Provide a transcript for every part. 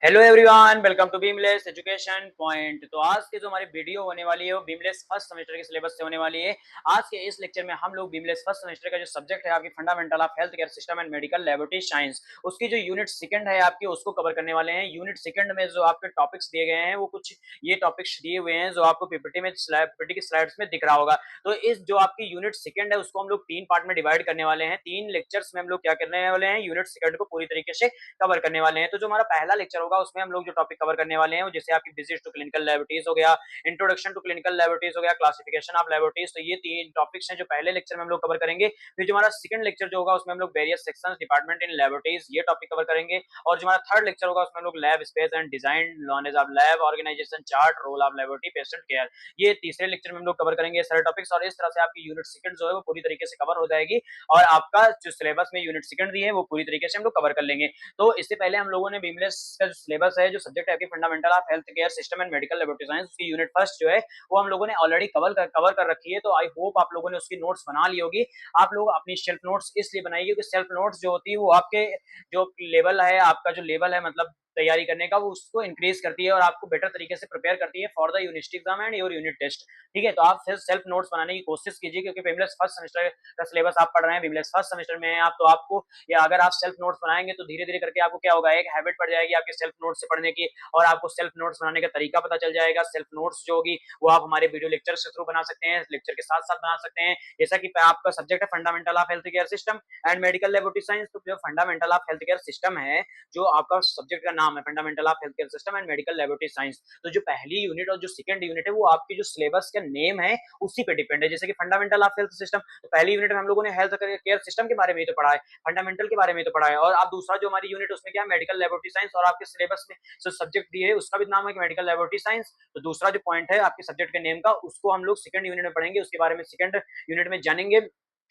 Hello everyone, welcome to Beamless Education Point. तो आज की जो हमारी वीडियो होने वाली है वो बीमलेस फर्स्ट सेमेस्टर के सिलेबस से होने वाली है। आज के इस लेक्चर में हम लोग बीमलेस फर्स्ट सेमेस्टर का जो सब्जेक्ट है आपकी fundamental of health care system and medical laboratory science, उसकी जो यूनिट सेकंड है आपकी उसको कवर करने वाले हैं। यूनिट सेकंड में जो आपके टॉपिक्स दिए गए हैं वो कुछ ये टॉपिक्स दिए हुए हैं जो आपको पीपीटी में पीपीटी की स्लाइड्स में दिख रहा होगा। तो इस जो आपकी यूनिट सेकंड है उसको हम लोग तीन पार्ट में डिवाइड करने वाले हैं। तीन लेक्चर्स में हम लोग क्या करने वाले हैं, यूनिट सेकंड को पूरी तरीके से कवर करने वाले हैं। तो जो हमारा पहला लेक्चर होगा उसमें हम लोग जो टॉपिक कवर करने वाले हैं जैसे आपकी विजिट टू क्लिनिकल लैबोरेटरीज हो गया, इंट्रोडक्शन टू क्लिनिकल लैबोरेटरीज हो गया, क्लासिफिकेशन ऑफ लैबोरेटरीज। तो ये तीन टॉपिक्स हैं जो पहले लेक्चर में हम लोग कवर करेंगे। फिर जो हमारा सेकंड लेक्चर जो होगा उसमें हम लोग various sections department in laboratories ये टॉपिक कवर करेंगे। और जो हमारा थर्ड लेक्चर होगा उसमें हम लोग lab space and design, knowledge of lab organization chart, role of laboratory, patient care, ये तीसरे लेक्चर में हम लोग कवर करेंगे सारे टॉपिक्स। और इस तरह से आपकी यूनिट सेकंड जो है वो पूरी तरीके से कवर हो जाएगी और आपका जो सिलेबस में यूनिट सेकंड दी है वो पूरी तरीके से हम लोग कवर कर लेंगे। तो इससे पहले हम लोगों ने बीमलेस का जो सिलेबस है, जो सब्जेक्ट है fundamental of health care system and medical laboratory science, उसकी यूनिट फर्स्ट जो है वो हम लोगों ने ऑलरेडी कवर कर रखी है। तो आई होप आप लोगों ने उसकी नोट्स बना ली होगी। आप लोग अपनी सेल्फ नोट्स इसलिए बनाइए क्योंकि सेल्फ नोट्स जो होती है वो आपके जो लेवल है, आपका जो लेवल है मतलब तैयारी करने का, वो उसको इंक्रीज करती है और आपको बेटर तरीके से प्रिपेयर करती है for the university exam and your unit test. ठीक है, तो आप सेल्फ नोट्स बनाने की कोशिश कीजिए क्योंकि बीमलेस फर्स्ट सेमेस्टर का सिलेबस आप पढ़ रहे हैं, बीमलेस फर्स्ट सेमेस्टर में है आप, तो आपको या अगर आप सेल्फ नोट्स बनाएंगे तो धीरे धीरे करके आपको क्या होगा, एक हैबिट पड़ जाएगी आपके सेल्फ नोट्स से पढ़ने की और आपको सेल्फ नोट्स बनाने का तरीका पता चल जाएगा। सेल्फ नोट्स जो होगी वो आप हमारे वीडियो लेक्चर के थ्रू बना सकते हैं, लेक्चर के साथ साथ बना सकते हैं। जैसा कि आपका सब्जेक्ट है fundamental of health care system and medical laboratory science, तो जो fundamental of health care system है, जो आपका सब्जेक्ट का नाम है fundamental of health care system and medical laboratory science, तो जो पहली यूनिट और जो सेकंड यूनिट है वो आपकी जो सिलेबस का नेम है उसी पे डिपेंड है। जैसे कि फंडामेंटल ऑफ हेल्थ सिस्टम, तो पहली यूनिट में हम लोगों ने हेल्थ केयर सिस्टम के बारे में ही तो पढ़ा है, फंडामेंटल के बारे में तो पढ़ा है। और आप दूसरा जो हमारी यूनिट उसमें क्या है, मेडिकल लेबोरेटरी साइंस, और आपके सिलेबस में जो सब्जेक्ट दिए है उसका भी नाम है मेडिकल लेबोरेटरी साइंस। तो दूसरा जो पॉइंट है आपके सब्जेक्ट के नेम का, उसको हम लोग सेकंड यूनिट में पढ़ेंगे, उसके बारे में सेकंड यूनिट में जानेंगे।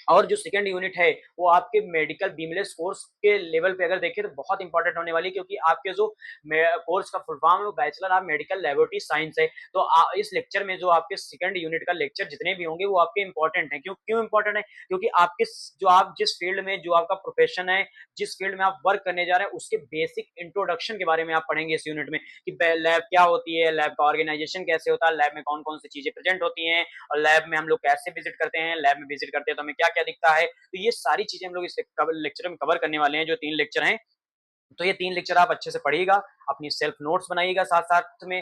और जो सेकंड यूनिट है वो आपके मेडिकल बीमलेस कोर्स के लेवल पे अगर देखें तो बहुत इंपॉर्टेंट होने वाली है क्योंकि आपके जो कोर्स का फुल फॉर्म है वो bachelor of medical laboratory science है। तो इस लेक्चर में जो आपके सेकंड यूनिट का लेक्चर जितने भी होंगे वो आपके इंपॉर्टेंट है। क्यों इंपॉर्टेंट है? क्योंकि आपके जो आप जिस फील्ड में, जो आपका प्रोफेशन है, जिस फील्ड में आप वर्क करने जा रहे हैं उसके बेसिक इंट्रोडक्शन के बारे में आप पढ़ेंगे इस यूनिट में कि लैब क्या होती है, लैब का ऑर्गेनाइजेशन कैसे होता है, लैब में कौन कौन सी चीजें प्रेजेंट होती हैं और लैब में हम लोग कैसे विजिट करते हैं, लैब में विजिट करते हैं तो हमें क्या क्या दिखता है। तो ये सारी चीजें हम लोग इस लेक्चर में कवर करने वाले हैं, जो तीन लेक्चर हैं। तो ये तीन लेक्चर आप अच्छे से पढ़िएगा, अपनी सेल्फ नोट्स बनाइएगा साथ साथ में,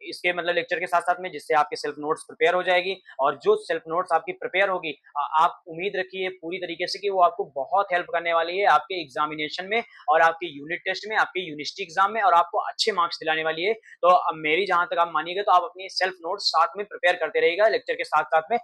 इसके मतलब लेक्चर के साथ साथ में, जिससे आपकी सेल्फ नोट्स प्रिपेयर हो जाएगी। और जो सेल्फ नोट्स आपकी प्रिपेयर होगी, आप उम्मीद रखिए पूरी तरीके से कि वो आपको बहुत हेल्प करने वाली है आपके एग्जामिनेशन में और आपके यूनिट टेस्ट में, आपके यूनिवर्सिटी एग्जाम में, और आपको अच्छे मार्क्स दिलाने वाली है। तो अब मेरी जहां तक आप मानिएगा तो आप अपनी सेल्फ नोट्स साथ में प्रिपेयर करते रहिएगा लेक्चर के साथ साथ में।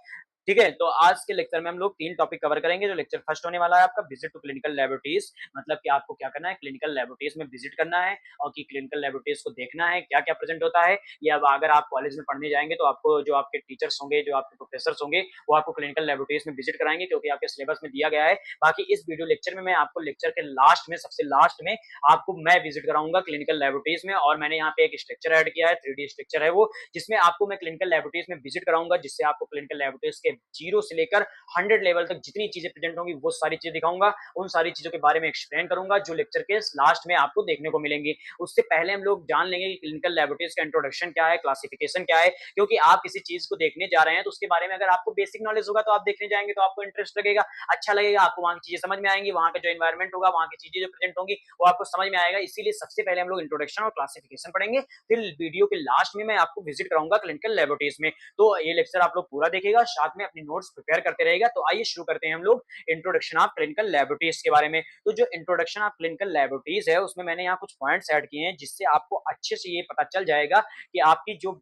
ठीक है, तो आज के लेक्चर में हम लोग तीन टॉपिक कवर करेंगे। जो लेक्चर फर्स्ट होने वाला है आपका विजिट टू क्लिनिकल लैबोरेटरीज, मतलब कि आपको क्या करना है, क्लिनिकल लैबोरेटरीज में विजिट करना है और कि क्लिनिकल लैबोरेटरीज को देखना है क्या क्या प्रेजेंट होता है। या अब अगर आप कॉलेज में पढ़ने जाएंगे तो आपको जो आपके टीचर्स होंगे, जो आपके प्रोफेसर होंगे, वो आपको क्लिनिकल लैबोरेटरीज में विजिट कराएंगे क्योंकि आपके सिलेबस में दिया गया है। बाकी इस वीडियो लेक्चर में मैं आपको लेक्चर के लास्ट में, सबसे लास्ट में आपको मैं विजिट कराऊंगा क्लिनिकल लैबोरेटरीज में। और मैंने यहाँ पे एक स्ट्रक्चर ऐड किया है, 3D स्ट्रक्चर है वो, जिसमें आपको मैं क्लिनिकल लैबोरेटरीज में विजिट कराऊंगा, जिससे आपको क्लिनिकल लैबोरेटरीज के 0 से लेकर 100 लेवल तक जितनी चीजें प्रेजेंट होंगी वो सारी चीजें दिखाऊंगा, उन सारी चीजों के बारे में एक्सप्लेन करूंगा जो लेक्चर के लास्ट में आपको देखने को मिलेंगी। उससे पहले हम लोग जान लेंगे कि क्लिनिकल लैबोरेटरीज का इंट्रोडक्शन क्या है, क्लासिफिकेशन क्या है, क्योंकि आप किसी चीज को देखने जा रहे हैं तो उसके बारे में अगर आपको बेसिक नॉलेज होगा तो आप देखने जाएंगे तो आपको इंटरेस्ट लगेगा, अच्छा लगेगा, आपको वहां की चीजें समझ में आएंगी, वहां का जो एनवायरमेंट होगा, वहां की चीजें जो प्रेजेंट होंगी वो आपको समझ में आएगा। इसीलिए सबसे पहले हम लोग इंट्रोडक्शन और क्लासिफिकेशन पढ़ेंगे, फिर वीडियो के लास्ट में मैं आपको विजिट कराऊंगा क्लिनिकल लैबोरेटरीज में। तो ये लेक्चर आप लोग पूरा देखिएगा, साथ में अपनी नोट्स प्रिपेयर करते रहेगा। तो आइए शुरू करते हैं हम लोग इंट्रोडक्शन ऑफ क्लिनिकल लैबोरेटरीज के बारे में। तो जो इंट्रोडक्शन ऑफ क्लिनिकल लैबोरेटरीज है उसमें मैंने यहाँ कुछ पॉइंट्स ऐड किए हैं जिससे आपको अच्छे से ये पता चल जाएगा कि आपकी जो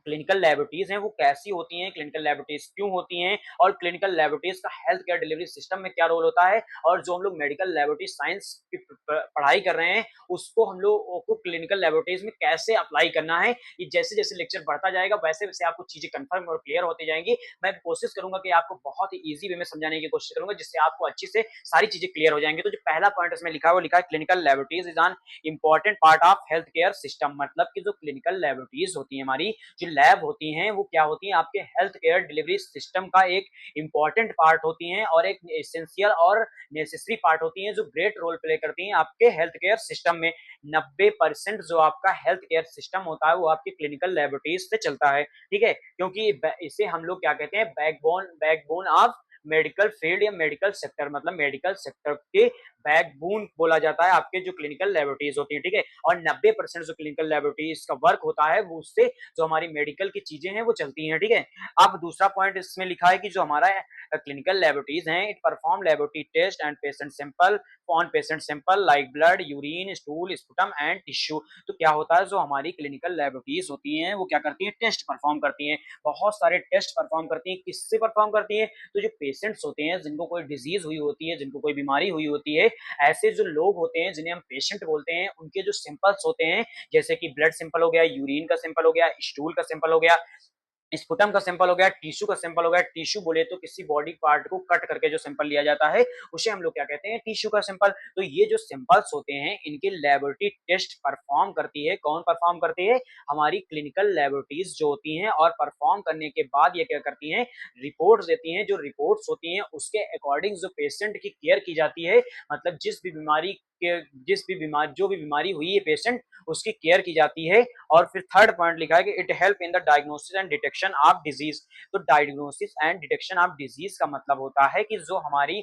क्लिनिकल लैबोरेटरीज हैं वो कैसी होती हैं, क्लिनिकल लैबोरेटरीज क्यों होती हैं, और क्लिनिकल लैबोरेटरीज का हेल्थ केयर डिलीवरी सिस्टम में क्या रोल होता है, और जो हम लोग मेडिकल लैबोरेटरी साइंस की पढ़ाई कर रहे हैं उसको हम लोग को क्लिनिकल लैबोरेटरीज में कैसे अप्लाई करना है। ये जैसे जैसे लेक्चर बढ़ता जाएगा वैसे वैसे आपको चीजें कंफर्म और क्लियर होती जाएंगी। मैं कोशिश करूंगा कि आपको बहुत ही ईजी वे में समझाने की कोशिश करूंगा जिससे आपको अच्छी से सारी चीजें क्लियर हो जाएंगी। तो जो पहला पॉइंट इसमें लिखा है वो लिखा है clinical laboratories is an important part of health care system, मतलब कि जो क्लिनिकल लैबोरेटरीज होती है हमारी, जो लैब होती हैं वो क्या होती हैं, आपके हेल्थ केयर डिलीवरी सिस्टम का एक इम्पॉर्टेंट पार्ट होती हैं और एक एसेंशियल और नेसेसरी पार्ट होती हैं जो ग्रेट रोल प्ले करती हैं आपके हेल्थ केयर सिस्टम में। 90% जो आपका हेल्थ केयर सिस्टम होता है वो आपकी क्लिनिकल लैबोरेटरीज से चलता है, ठीक है? क्योंकि इसे हम लोग क्या कहते हैं, backbone backbone of medical field या मेडिकल सेक्टर, मतलब मेडिकल सेक्टर के बैकबोन बोला जाता है आपके जो क्लिनिकल लैबोरेटरीज होती हैं, ठीक है? और 90% जो क्लिनिकल लैबोरेटरीज का वर्क होता है वो उससे जो हमारी मेडिकल की चीजें हैं वो चलती हैं, ठीक है? अब दूसरा पॉइंट इसमें लिखा है कि जो हमारा क्लिनिकल लैबोरेटरीज हैं, it perform laboratory test and patient sample on patient sample like blood, urine, stool, sputum and tissue. तो क्या होता है, जो हमारी क्लिनिकल लैबोरेटरीज होती हैं वो क्या करती हैं, टेस्ट परफॉर्म करती हैं, बहुत सारे टेस्ट परफॉर्म करती हैं। किससे परफॉर्म करती हैं? तो जो पेशेंट्स होते हैं जिनको कोई डिजीज हुई होती है, जिनको कोई बीमारी हुई होती है, ऐसे जो लोग होते हैं जिन्हें हम पेशेंट बोलते हैं, उनके जो सिंपल्स होते हैं, जैसे कि ब्लड सिंपल हो गया, यूरिन का सिंपल हो गया, स्टूल का सिंपल हो गया, स्पुटम का सैंपल हो गया, टिश्यू का सैंपल हो गया। टिश्यू बोले तो किसी बॉडी पार्ट को कट करके जो सैंपल लिया जाता है उसे हम लोग क्या कहते हैं, टिश्यू का सैंपल। तो ये जो सैंपल्स होते हैं इनकी लैबोरेटरी टेस्ट परफॉर्म करती है। कौन परफॉर्म करती है? हमारी क्लिनिकल लैबोरेटरीज जो होती हैं, और परफॉर्म करने के बाद ये क्या करती हैं, रिपोर्ट्स देती हैं। जो रिपोर्ट्स होती हैं उसके अकॉर्डिंग जो पेशेंट की केयर की जाती है, मतलब जो भी बीमारी हुई है पेशेंट, उसकी केयर की जाती है। और फिर थर्ड पॉइंट लिखा है कि it help in the diagnosis and detection of disease. तो diagnosis and detection of disease का मतलब होता है कि जो हमारी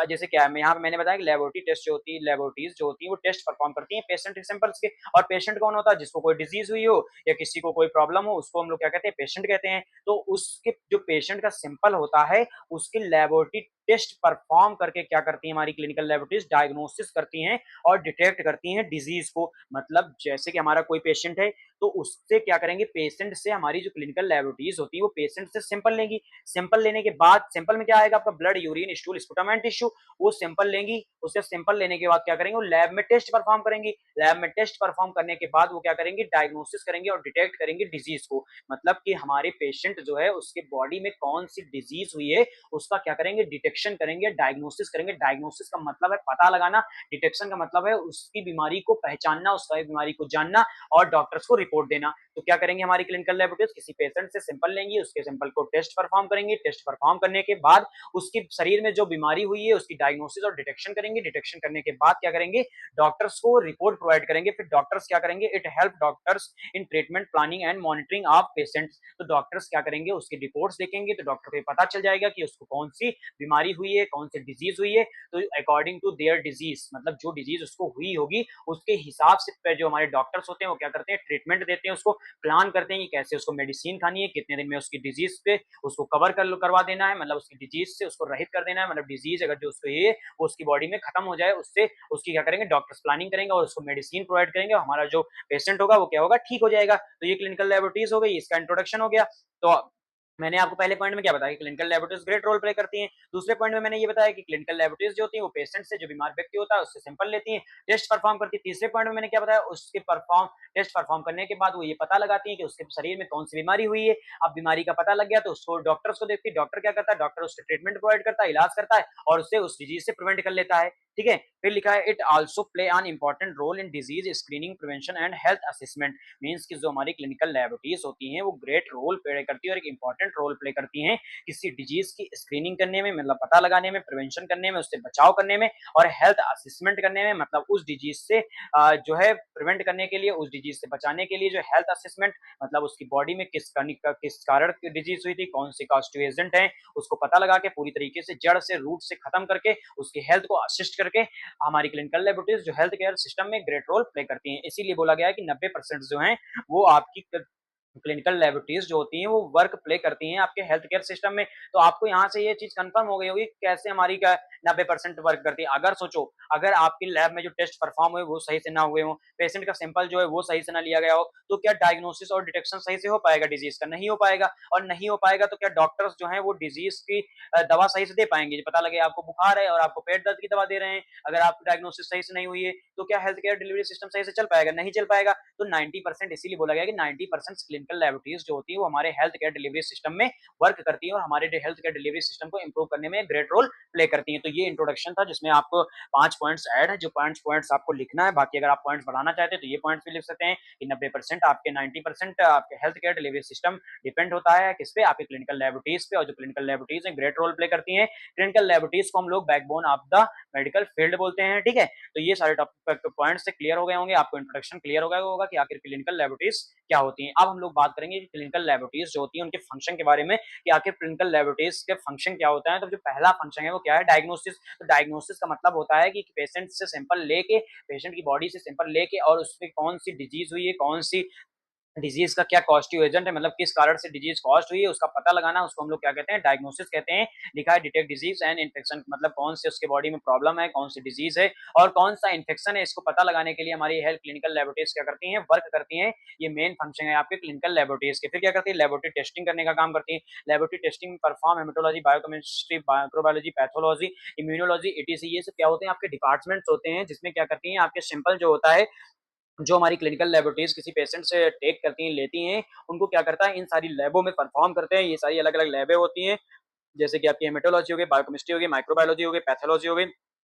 जैसे क्या है, मैं यहाँ पे मैंने बताया कि लेबोरेटरी टेस्ट जो होती है, लेबोरेटरीज जो होती है वो टेस्ट परफॉर्म करती हैं पेशेंट के सैंपल्स के। और पेशेंट कौन होता है? जिसको कोई डिजीज हुई हो या किसी को कोई प्रॉब्लम हो, उसको हम लोग क्या कहते हैं, पेशेंट कहते हैं। तो उसके जो पेशेंट का सैंपल होता है उसकी लेबोरेटरी टेस्ट परफॉर्म करके क्या करती है हमारी क्लिनिकल लेबोरेटरीज, डायग्नोसिस करती हैं और डिटेक्ट करती हैं डिजीज को। मतलब जैसे कि हमारा कोई पेशेंट है तो उससे क्या करेंगे, पेशेंट से हमारी जो क्लिनिकल लैबोरेटरीज होती है वो पेशेंट से सैंपल लेंगी। सैंपल लेने के बाद सैंपल में क्या आएगा, आपका blood, urine, stool, sputum and tissue. वो सैंपल लेंगी, उससे सैंपल लेने के बाद क्या करेंगे, वो लैब में टेस्ट परफॉर्म करेंगी। लैब में टेस्ट परफॉर्म करने के बाद वो क्या करेंगे, डायग्नोसिस करेंगे और डिटेक्ट करेंगे डिजीज को। मतलब कि हमारे पेशेंट जो है उसके बॉडी में कौन सी डिजीज हुई है उसका क्या करेंगे, डिटेक्शन करेंगे, डायग्नोसिस करेंगे। डायग्नोसिस का मतलब है पता लगाना, डिटेक्शन का मतलब है उसकी बीमारी को पहचानना, उसकी बीमारी को जानना और डॉक्टर्स को रिपोर्ट देना। तो क्या करेंगे हमारी क्लिनिकल लैबोरेटरीज, किसी पेशेंट से सैंपल लेंगी, उसके सैंपल को टेस्ट परफॉर्म करेंगे। टेस्ट परफॉर्म करने के बाद उसकी शरीर में जो बीमारी हुई है उसकी डायग्नोसिस और डिटेक्शन करेंगे। डिटेक्शन करने के बाद क्या करेंगे, डॉक्टर्स को रिपोर्ट प्रोवाइड करेंगे। फिर डॉक्टर्स क्या करेंगे, it help doctors in treatment planning and monitoring of patients. तो डॉक्टर्स क्या करेंगे, उसकी रिपोर्ट्स देखेंगे तो डॉक्टर को ये पता चल जाएगा कि उसको कौन सी बीमारी हुई है, कौन सी डिजीज हुई है। तो अकॉर्डिंग टू देयर डिजीज, मतलब जो डिजीज उसको हुई होगी उसके हिसाब से जो हमारे डॉक्टर्स होते हैं वो क्या करते हैं, ट्रीटमेंट देते हैं, उसको प्लान करते हैं कि कैसे उसको मेडिसिन खानी है, कितने दिन में उसकी डिजीज पे उसको करवा देना है, मतलब उसकी डिजीज से उसको रहित कर देना है। मतलब डिजीज अगर जो उसको ये वो उसकी बॉडी में खत्म हो जाए, उससे उसकी क्या करेंगे, डॉक्टर्स प्लानिंग करेंगे और उसको मेडिसिन प्रोवाइड करेंगे और हमारा जो पेशेंट होगा वो क्या होगा, ठीक हो जाएगा। तो ये क्लिनिकल लैबोरेटरीज हो गई, इसका इंट्रोडक्शन हो गया। तो मैंने आपको पहले पॉइंट में क्या बताया कि clinical laboratories great role play करती हैं। दूसरे पॉइंट में मैंने ये बताया कि क्लिनिकल लैबोरेटरीज जो होती हैं वो पेशेंट से, जो बीमार व्यक्ति होता है उससे सैंपल लेती हैं, टेस्ट परफॉर्म करती है। तीसरे पॉइंट में मैंने क्या बताया, उसके टेस्ट परफॉर्म करने के बाद वो ये पता लगाती है कि उसके शरीर में कौन सी बीमारी हुई है। अब बीमारी का पता लग गया तो उसको डॉक्टर्स को देखती है। डॉक्टर क्या करता है, डॉक्टर उसके ट्रीटमेंट प्रोवाइड करता है, इलाज करता है और उससे उस डिजीज से प्रिवेंट कर लेता है, ठीक है। फिर लिखा है it also play an important role in disease screening, prevention and health assessment. Means कि जो हमारी क्लिनिकल लैबोरेटरीज होती हैं वो ग्रेट रोल प्ले करती है और एक इंपॉर्टेंट रोल प्ले करती हैं किसी डिजीज की स्क्रीनिंग करने में, मतलब पता लगाने में, प्रिवेंशन करने में, उससे बचाव करने में और हेल्थ असेसमेंट करने में। मतलब उस डिजीज से जो है प्रिवेंट करने के लिए, उस डिजीज से बचाने के लिए जो हेल्थ असेसमेंट, मतलब उसकी बॉडी में किस कारण डिजीज हुई थी, कौन से कॉस्टिव एजेंट हैं, उसको पता लगा के पूरी तरीके से जड़ से, रूट से खत्म करके उसकी हेल्थ को असिस्ट करके हमारी क्लिनिकल लैबोरेटरीज जो हेल्थ केयर सिस्टम में ग्रेट रोल प्ले करती हैं। इसीलिए बोला गया है कि 90% जो हैं वो आपकी क्लिनिकल लैबोरेटरीज जो होती हैं वो वर्क प्ले करती हैं आपके हेल्थ केयर सिस्टम में। तो आपको यहाँ से ये चीज कंफर्म हो गई होगी कैसे हमारी क्या 90% वर्क करती है। अगर सोचो, अगर आपकी लैब में जो टेस्ट परफॉर्म हुए वो सही से ना हुए हो, पेशेंट का सैंपल जो है वो सही से ना लिया गया हो, तो क्या डायग्नोसिस और डिटेक्शन सही से हो पाएगा डिजीज का? नहीं हो पाएगा। और नहीं हो पाएगा तो क्या डॉक्टर्स जो है वो डिजीज की दवा सही से दे पाएंगे? पता लगे आपको बुखार है और आपको पेट दर्द की दवा दे रहे हैं, अगर आपकी डायग्नोसिस सही से नहीं हुई है तो क्या हेल्थ केयर डिलीवरी सिस्टम सही से चल पाएगा? नहीं चल पाएगा। तो 90%, इसीलिए बोला गया कि 90% क्लिनिकल लैबोरेटरीज जो होती है वो हमारे हेल्थ केयर डिलीवरी सिस्टम में वर्क करती है और हमारे हेल्थ केयर डिलीवरी सिस्टम को इंप्रूव करने में ग्रेट रोल प्ले करती है। तो ये इंट्रोडक्शन था जिसमें आपको 5 पॉइंट्स ऐड है, जो 5 पॉइंट्स आपको लिखना है। बाकी अगर आप पॉइंट्स बढ़ाना चाहते हैं तो ये पॉइंट्स भी लिख सकते हैं कि 90% आपके 90% आपके health care delivery system depend होता है किस पे, आपके क्लिनिकल लैबोरेटरीज पे, और जो क्लिनिकल लैबोरेटरीज हैं ग्रेट रोल प्ले करती हैं। क्लिनिकल लैबोरेटरीज को हम लोग backbone of the medical field बोलते हैं, ठीक है। तो ये सारे टॉपिक पॉइंट्स से क्लियर हो गए होंगे, आपको इंट्रोडक्शन क्लियर हो गया होगा कि आखिर क्लिनिकल लैबोरेटरीज क्या होती हैं। अब हम लोग बात करेंगे कि क्लिनिकल लैबोरेटरीज जो होती हैं उनके फंक्शन के बारे में, कि आखिर क्लिनिकल लैबोरेटरीज के फंक्शन क्या होता है। तो जो पहला फंक्शन है वो क्या है, डायग्नोसिस। तो डायग्नोसिस का मतलब होता है कि पेशेंट से सैंपल लेके, पेशेंट की बॉडी से सैंपल लेके और उसमें कौन सी डिजीज हुई है, कौन सी डिजीज का क्या कॉस्टिव एजेंट है, मतलब किस कारण से डिजीज कॉस्ट हुई है उसका पता लगाना, उसको हम लोग क्या कहते हैं, डायग्नोसिस कहते हैं। लिखा है डिटेक्ट डिजीज एंड इन्फेक्शन, मतलब कौन से उसके बॉडी में प्रॉब्लम है, कौन सी डिजीज है और कौन सा इन्फेक्शन है, इसको पता लगाने के लिए हमारी हेल्थ क्लिनिकल लैबोरेटरीज क्या करती हैं, वर्क करती हैं। ये मेन फंक्शन है आपके क्लिनिकल लैबोरेटरीज के। फिर क्या करती है, लेबोरेटरी टेस्टिंग करने का काम करती है। Laboratory testing perform hematology, biochemistry, microbiology, pathology, immunology, etc, ये सब क्या होते हैं, आपके डिपार्टमेंट्स होते हैं जिसमें क्या करती हैं, आपके सैंपल जो होता है, जो हमारी क्लिनिकल लैबोरेटरीज किसी पेशेंट से टेक करती हैं, लेती हैं, उनको क्या करता है, इन सारी लैबों में परफॉर्म करते हैं। ये सारी अलग अलग लैबें होती हैं, जैसे कि आपकी हेमेटोलॉजी हो गई, बायोकेमिस्ट्री हो गई, माइक्रोबायोलॉजी हो गई, पैथोलॉजी हो गई,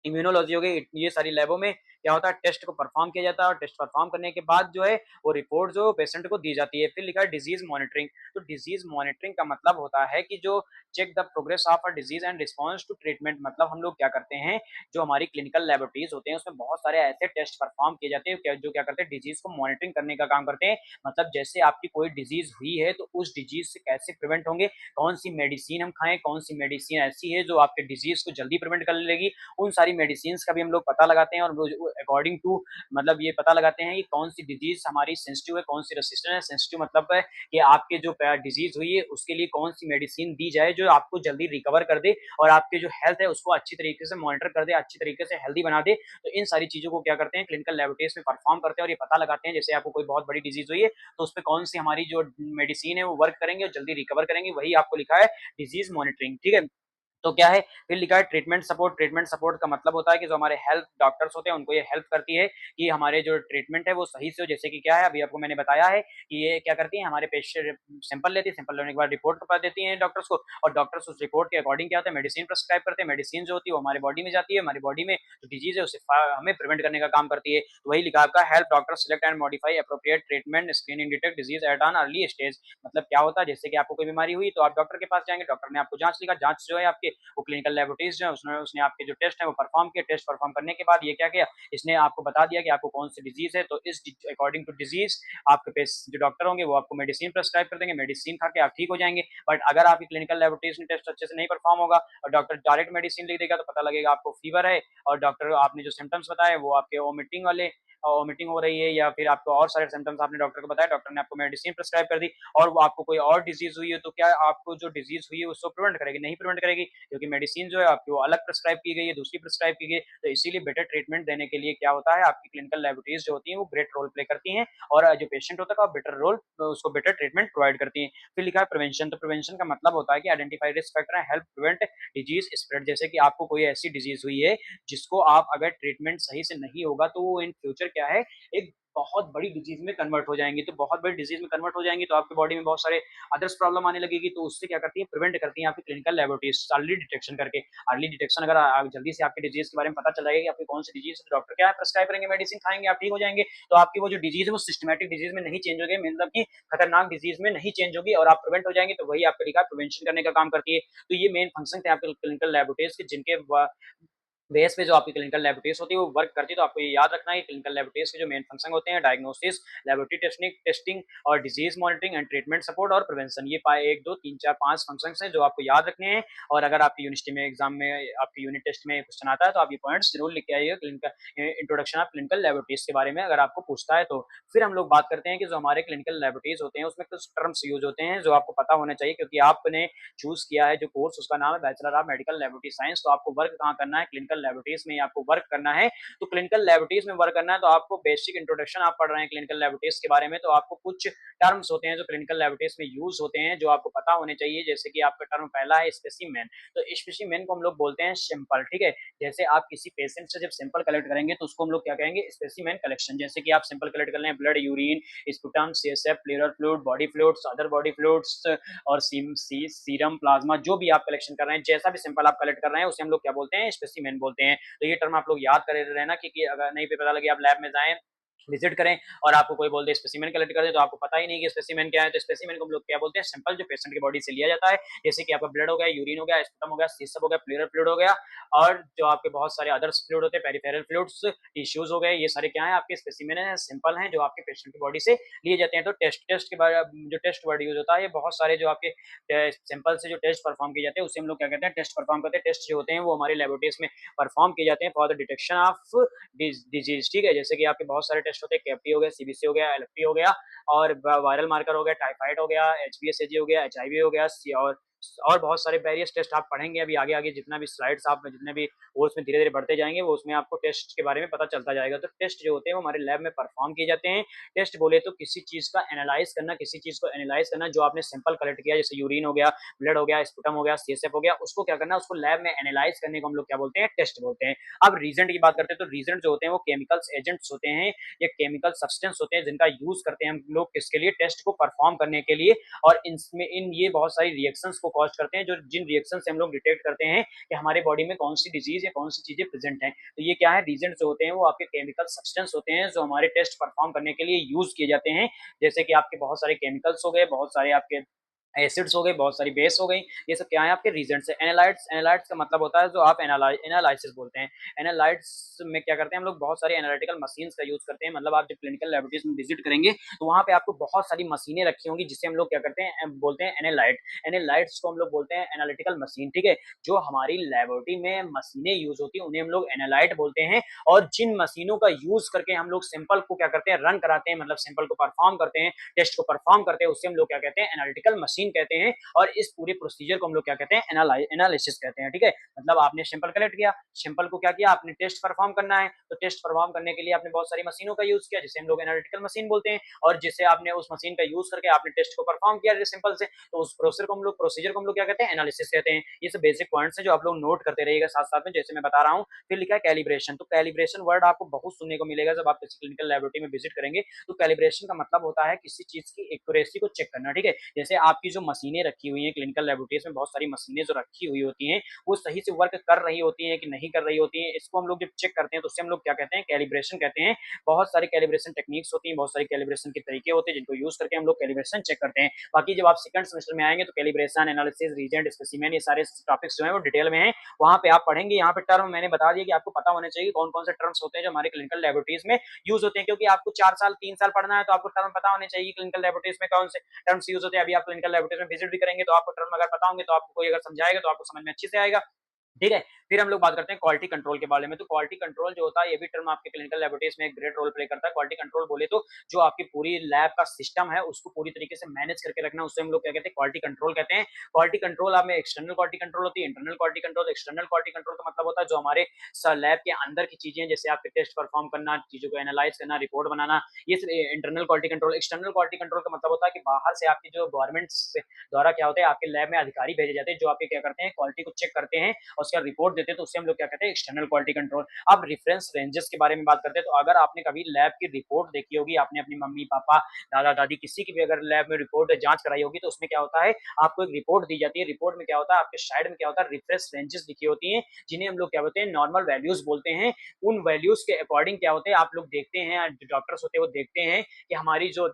इम्यूनोलॉजी हो गई। ये सारी लैबों में क्या होता है, टेस्ट को परफॉर्म किया जाता है और टेस्ट परफॉर्म करने के बाद जो है वो रिपोर्ट जो पेशेंट को दी जाती है। फिर लिखा है डिजीज मॉनिटरिंग। तो डिजीज मॉनिटरिंग का मतलब होता है कि जो check the progress of a disease and response to treatment, मतलब हम लोग क्या करते हैं, जो हमारी क्लिनिकल लैबोरेटरीज होते हैं उसमें बहुत सारे ऐसे टेस्ट परफॉर्म किए जाते हैं जो क्या करते हैं, डिजीज को मॉनिटरिंग करने का काम करते हैं। मतलब जैसे आपकी कोई डिजीज हुई है तो उस डिजीज से कैसे प्रिवेंट होंगे, कौन सी मेडिसिन हम खाएं, कौन सी मेडिसिन ऐसी है जो आपके डिजीज को जल्दी प्रिवेंट कर लेगी, उन सारी मेडिसिन का भी हम लोग पता लगाते हैं। और अकॉर्डिंग टू, मतलब ये पता लगाते हैं कि कौन सी डिजीज हमारी सेंसिटिव है, कौन सी रेसिस्टेंट है। सेंसिटिव मतलब है कि आपके जो डिजीज हुई है उसके लिए कौन सी मेडिसिन दी जाए जो आपको जल्दी रिकवर कर दे और आपके जो हेल्थ है उसको अच्छी तरीके से मॉनिटर कर दे, अच्छी तरीके से हेल्दी बना दे। तो इन सारी चीजों को क्या करते हैं, क्लिनिकल लैबोरेटरीज में परफॉर्म करते हैं और ये पता लगाते हैं, जैसे आपको कोई बहुत बड़ी डिजीज हुई है तो उस पर कौन सी हमारी जो मेडिसिन है वो वर्क करेंगे और जल्दी रिकवर करेंगे, वही आपको लिखा है डिजीज मॉनिटरिंग, ठीक है। तो क्या है, फिर लिखा है ट्रीटमेंट सपोर्ट। ट्रीटमेंट सपोर्ट का मतलब होता है कि जो हमारे हेल्थ डॉक्टर्स होते हैं उनको ये हेल्प करती है कि हमारे जो ट्रीटमेंट है वो सही से हो। जैसे कि क्या है, अभी आपको मैंने बताया है कि ये क्या करती है, हमारे पेशेंट सैंपल लेती है, सैंपल लेने के बाद रिपोर्ट कर देती है डॉक्टर्स को, और डॉक्टर्स उस रिपोर्ट के अकॉर्डिंग क्या होता है, मेडिसिन प्रेस्क्राइब करते हैं। मेडिसिन जो होती है वो हमारे बॉडी में जाती है, हमारी बॉडी में जो डिजीज है उसे हमें प्रिवेंट करने का काम करती है। तो वही लिखा आपका help doctor select and modify appropriate treatment screening detect disease eight an early stage. मतलब क्या होता है, जैसे कि आपको कोई बीमारी हुई तो आप डॉक्टर के पास जाएंगे, डॉक्टर ने आपको जांच लिखा, जांच जो है आपके वो क्लिनिकल लैबोरेटरीज जो है उसने उसने आपके जो टेस्ट है वो परफॉर्म किया। टेस्ट परफॉर्म करने के बाद ये क्या किया, इसने आपको बता दिया कि आपको कौन सी डिजीज है। तो इस अकॉर्डिंग टू डिजीज आपके पेश जो डॉक्टर होंगे वो आपको मेडिसिन प्रेस्क्राइब कर देंगे, मेडिसिन खा के आप ठीक हो जाएंगे। बट अगर आपकी क्लिनिकल लैबोरेटरीज में टेस्ट अच्छे से नहीं परफॉर्म होगा और डॉक्टर डायरेक्ट मेडिसिन लिख देगा तो पता लगेगा आपको फीवर है और डॉक्टर आपने जो सिम्टम्स बताए वो आपके वोमिटिंग वाले, वोमिटिंग हो रही है या फिर आपको और सारे सिम्टम्स आपने डॉक्टर को बताया, डॉक्टर ने आपको मेडिसिन प्रेस्क्राइब कर दी और वो आपको कोई और डिजीज हुई है तो क्या आपको जो डिजीज हुई है उसको प्रिवेंट करेगी, नहीं प्रिवेंट करेगी, क्योंकि मेडिसिन जो है आपकी वो अलग प्रेस्क्राइब की गई है, दूसरी प्रेस्क्राइब की गई है। तो इसीलिए बेटर ट्रीटमेंट देने के लिए क्या होता है, आपकी क्लिनिकल लैबोरेटरीज जो होती हैं वो ग्रेट रोल प्ले करती हैं और जो पेशेंट होता है बेटर रोल, उसको बेटर ट्रीटमेंट प्रोवाइड करती हैं। फिर लिखा है प्रिवेंशन। तो प्रिवेंशन का मतलब होता है कि identify risk factor and help prevent disease spread. जैसे कि आपको कोई ऐसी डिजीज हुई है जिसको आप अगर ट्रीटमेंट सही से नहीं होगा तो वो इन फ्यूचर क्या है, एक बहुत बड़ी डिजीज में कन्वर्ट हो जाएंगी। तो बहुत बड़ी डिजीज में कन्वर्ट हो जाएंगी तो आपकी बॉडी में बहुत सारे अदर्स प्रॉब्लम आने लगेगी। तो उससे क्या करती है, प्रिवेंट करती है आपकी क्लिनिकल लैबोरेटरीज अर्ली डिटेक्शन करके। अर्ली डिटेक्शन, अगर जल्दी से आपकी डिजीज के बारे में पता चल जाएगा कि आपकी कौन सी डिजीज है तो डॉक्टर क्या है प्रेस्क्राइब करेंगे, मेडिसिन खाएंगे, आप ठीक हो जाएंगे। तो आपकी वो जो डिजीज है वो सिस्टमेटिक डिजीज में नहीं चेंज होगी, मतलब कि खतरनाक डिजीज में नहीं चेंज होगी और आप प्रिवेंट हो जाएंगे। तो वही आपका लिखा प्रिवेंशन करने का काम करती है। तो ये मेन फंक्शन थे आपके क्लिनिकल लैबोरेटरीज के, जिनके बेस पे जो आपकी क्लिनिकल लैबोरेटरीज होती है वो वर्क करती है। तो आपको ये याद रखना है कि क्लिनिकल लैबोरेटरीज के जो मेन फंक्शन होते हैं, डायग्नोसिस, लैबोरेटरी टेस्टिंग टेस्टिंग और disease monitoring and treatment support और प्रिवेंशन। ये पाए 1 2 3 4 5 फंक्शंस हैं जो आपको याद रखने हैं। और अगर आपकी यूनिवर्सिटी में एग्जाम में आपकी यूनिट टेस्ट में क्वेश्चन आता है तो आप ये पॉइंट्स जरूर लिख के आइएगा, clinical introduction of clinical laboratories के बारे में अगर आपको पूछता है तो। फिर हम लोग बात करते हैं कि जो हमारे क्लिनिकल लैबोरेटरीज होते हैं उसमें कुछ टर्म्स यूज होते हैं जो आपको पता होना चाहिए, क्योंकि आपने चूज किया है जो कोर्स उसका नाम है bachelor of medical laboratory science. तो आपको वर्क कहाँ करना है, क्लिनिकल क्लिनिकल लैबोरेटरीज में आपको वर्क करना है। तो क्लिनिकल लैबोरेटरीज में वर्क करना है तो आपको बेसिक इंट्रोडक्शन आप पढ़ रहे हैं क्लिनिकल लैबोरेटरीज के बारे में, तो आपको कुछ टर्म्स होते हैं जो क्लिनिकल लैबोरेटरीज में यूज होते हैं जो आपको पता होने चाहिए। जैसे कि आपका टर्म पहला है स्पेसिमेन। तो स्पेसिमेन को हम लोग बोलते हैं सैंपल, ठीक है। जैसे आप किसी पेशेंट से जब सैंपल कलेक्ट करेंगे तो उसको हम लोग क्या कहेंगे, स्पेसिमेन कलेक्शन। जैसे कि आप सैंपल कलेक्ट कर रहे हैं blood, urine, sputum, CSF, pleural fluid, body fluids, other body fluids और सीरम, प्लाज्मा, जो भी आप कलेक्शन कर रहे हैं, जैसा भी सैंपल आप कलेक्ट कर रहे हैं उसे हम लोग क्या बोलते हैं, स्पेसिमेन बोलते हैं। तो ये टर्म आप लोग याद करे रहना, क्योंकि अगर नहीं पता लगे आप लैब में जाएं, विजिट करें और आपको कोई बोल दे स्पेसिमेन कलेक्ट कर दे, तो आपको पता ही नहीं कि स्पेसिमेन क्या है। तो स्पेसिमेन को हम लोग क्या बोलते हैं, सैंपल जो पेशेंट की बॉडी से लिया जाता है। जैसे कि आपका ब्लड हो गया, यूरिन हो गया, स्पुटम हो गया, सीसप हो गया, प्लेरल फ्लूइड हो गया, और जो आपके बहुत सारे अदर्स फ्लूइड होते हैं, पेरिफेरल फ्लूइड्स, टिश्यूज हो गए, ये सारे क्या है, आपके स्पेसिमेन है, सैंपल हैं जो आपके पेशेंट की बॉडी से लिए जाते हैं। तो टेस्ट के बाद जो टेस्ट वर्ड यूज होता है, ये बहुत सारे जो आपके सैंपल से जो टेस्ट परफॉर्म किए जाते हैं उसे हम लोग क्या कहते हैं, टेस्ट परफॉर्म करते हैं। टेस्ट जो होते हैं वो हमारे लेबोरेटरीज में परफॉर्म किए जाते हैं for the detection of disease, ठीक है। जैसे कि आपके बहुत सारे टेस्ट होते हैं, केपटी हो गया, सीबीसी हो गया, एलएफटी हो गया, और वायरल मार्कर हो गया, टाइफाइड हो गया, एचबीएसएजी हो गया, एचआईवी हो गया, और बहुत सारे वेरियस टेस्ट आप पढ़ेंगे अभी आगे आगे, जितना भी स्लाइड्स आप जितने भी वो उसमें धीरे धीरे बढ़ते जाएंगे, वो उसमें आपको टेस्ट के बारे में पता चलता जाएगा। तो टेस्ट जो होते हैं वो हमारे लैब में परफॉर्म किए जाते हैं। टेस्ट बोले तो किसी चीज का एनालाइज करना, किसी चीज को एनालाइज करना, जो आपने सैंपल कलेक्ट किया, जैसे यूरिन हो गया, ब्लड हो गया, स्पुटम हो गया, सीएसएफ हो गया, उसको क्या करना, उसको लैब में एनालाइज करने को हम लोग क्या बोलते हैं, टेस्ट बोलते हैं। अब रीजेंट की बात करते हैं तो रीजेंट जो होते हैं वो केमिकल्स एजेंट्स होते हैं, ये केमिकल सब्सटेंस होते हैं जिनका यूज करते हैं हम लोग किसके लिए, टेस्ट को परफॉर्म करने के लिए। और इनमें ये बहुत सारी रिएक्शंस को कॉज करते हैं, जो जिन रिएक्शन से हम लोग डिटेक्ट करते हैं कि हमारे बॉडी में कौन सी डिजीज या कौन सी चीजें प्रेजेंट हैं। तो ये क्या है, रीजेंट जो होते हैं वो आपके केमिकल सब्सटेंस होते हैं जो हमारे टेस्ट परफॉर्म करने के लिए यूज किए जाते हैं। जैसे कि आपके बहुत सारे केमिकल्स हो गए, बहुत सारे आपके एसिड्स हो गए, बहुत सारी बेस हो गई, ये सब क्या है, आपके रीजेंट्स है। एनालाइट्स, एनालाइट्स का मतलब होता है जो आप एनालिसिस बोलते हैं। एनालाइट्स में क्या करते हैं हम लोग, बहुत सारी एनालिटिकल मशीन्स का यूज करते हैं। मतलब आप जब क्लिनिकल लैबोरेटरीज में विजिट करेंगे तो वहां पे आपको बहुत सारी मशीनें रखी होंगी, जिसे हम लोग क्या करते हैं, बोलते हैं एनालाइट। एनालाइट्स को हम लोग बोलते हैं एनालिटिकल मशीन, ठीक है। जो हमारी लेबोरेटरी में मशीनें यूज होती है उन्हें हम लोग एनालाइट बोलते हैं। और जिन मशीनों का यूज करके हम लोग सैंपल को क्या करते हैं, रन कराते हैं, मतलब सैंपल को परफॉर्म करते हैं, टेस्ट को परफॉर्म करते हैं, उससे हम लोग क्या कहते हैं, एनालिटिकल मशीन कहते हैं। और इस पूरे प्रोसीजर को हम लोग क्या कहते हैं, एनालिसिस कहते हैं, ठीक है। मतलब आपने सैंपल कलेक्ट किया, सैंपल को क्या किया, आपने टेस्ट परफॉर्म करना है, तो टेस्ट परफॉर्म करने के लिए आपने बहुत सारी मशीनों का यूज किया, जिसे हम लोग एनालिटिकल मशीन बोलते हैं। और जिसे आपने उस मशीन का यूज करके आपने टेस्ट को परफॉर्म किया सैंपल से, तो उस प्रोसीजर को हम लोग क्या कहते हैं, एनालिसिस कहते हैं। ये सब बेसिक पॉइंट्स हैं जो आप लोग नोट करते रहिएगा साथ साथ में, जैसे मैं बता रहा हूँ। फिर लिखा है कैलिब्रेशन। तो कैलिब्रेशन वर्ड आपको बहुत सुनने को मिलेगा जब आप किसी क्लिनिकल लैबोरेटरी में विजिट करेंगे। तो कैलिब्रेशन का मतलब होता है किसी चीज की एक्यूरेसी को चेक करना, ठीक है। जैसे आपकी जो मशीनें रखी हुई हैं क्लिनिकल लैबोरेटरीज में, बहुत सारी मशीनें जो रखी हुई होती हैं वो सही से वर्क कर रही होती हैं कि नहीं कर रही होती हैं, इसको हम लोग जब चेक करते हैं तो उससे हम लोग क्या कहते हैं, कैलिब्रेशन कहते हैं। बहुत सारी कैलिब्रेशन टेक्निक्स होती हैं, बहुत सारी कैलिब्रेशन के तरीके होते हैं जिनको यूज करके हम लोग कैलिब्रेशन चेक करते हैं। बाकी जब आप सेकंड सेमेस्टर में आएंगे तो कैलिब्रेशन, एनालिसिस, रीजेंट, स्पेसिमेन, ये सारे टॉपिक्स जो है वो डिटेल में है, वहां पे आप पढ़ेंगे। यहाँ पे टर्म मैंने बता दिया कि आपको पता होने चाहिए कौन कौन से टर्म्स होते हैं जो हमारे क्लिनिकल लैबोरेटरीज में यूज होते हैं, क्योंकि आपको 4 साल 3 साल पढ़ना है तो आपको टर्म पता होने चाहिए क्लिनिकल लैबोरेटरीज में कौन से टर्म्स यूज होते हैं। अभी आप क्लिनिकल लैबोरेटरीज में विजिट भी करेंगे तो आपको टर्म अगर पता होंगे तो आपको कोई अगर समझाएगा तो आपको समझ में अच्छे से आएगा, ठीक है। फिर हम लोग बात करते हैं क्वालिटी कंट्रोल के बारे में। तो क्वालिटी कंट्रोल जो होता है ये भी टर्म आपके क्लिनिकल लैबोरेटरीज में एक ग्रेट रोल प्ले करता है। क्वालिटी कंट्रोल बोले तो जो आपकी पूरी लैब का सिस्टम है उसको पूरी तरीके से मैनेज करके रखना, उससे हम लोग क्या कहते हैं, क्वालिटी कंट्रोल कहते हैं। क्वालिटी कंट्रोल आप में एक्सटर्नल क्वालिटी कंट्रोल होती है, internal quality control. External quality control का मतलब होता है जो हमारे लैब के अंदर की चीजें, जैसे आपके टेस्ट परफॉर्म करना, चीजों को एनालाइज करना, रिपोर्ट बनाना, ये internal quality control. External quality control का मतलब होता है कि बाहर से आपकी जो गवर्नमेंट द्वारा क्या होता है, आपके लैब में अधिकारी भेजे जाते हैं जो आपके क्या करते हैं, क्वालिटी को चेक करते हैं और उसका रिपोर्ट देते हैं, तो उससे हम लोग क्या कहते हैं, एक्सटर्नल क्वालिटी कंट्रोल। अब रेफरेंस रेंजेस के बारे में बात करते हैं। तो अगर आपने कभी लैब की रिपोर्ट देखी होगी, आपने अपनी मम्मी पापा दादा दादी किसी की भी अगर लैब में रिपोर्ट जांच कराई होगी, तो उसमें क्या होता है, आपको एक रिपोर्ट दी जाती है। रिपोर्ट में क्या होता है, आपके साइड में क्या होता है, रेफरेंस रेंजेस लिखी होती हैं, जिन्हें हम लोग क्या बोलते हैं, नॉर्मल वैल्यूज बोलते हैं। उन वैल्यूज के अकॉर्डिंग क्या होते हैं, आप लोग देखते हैं, जो डॉक्टर्स होते हैं वो देखते हैं कि हमारी जो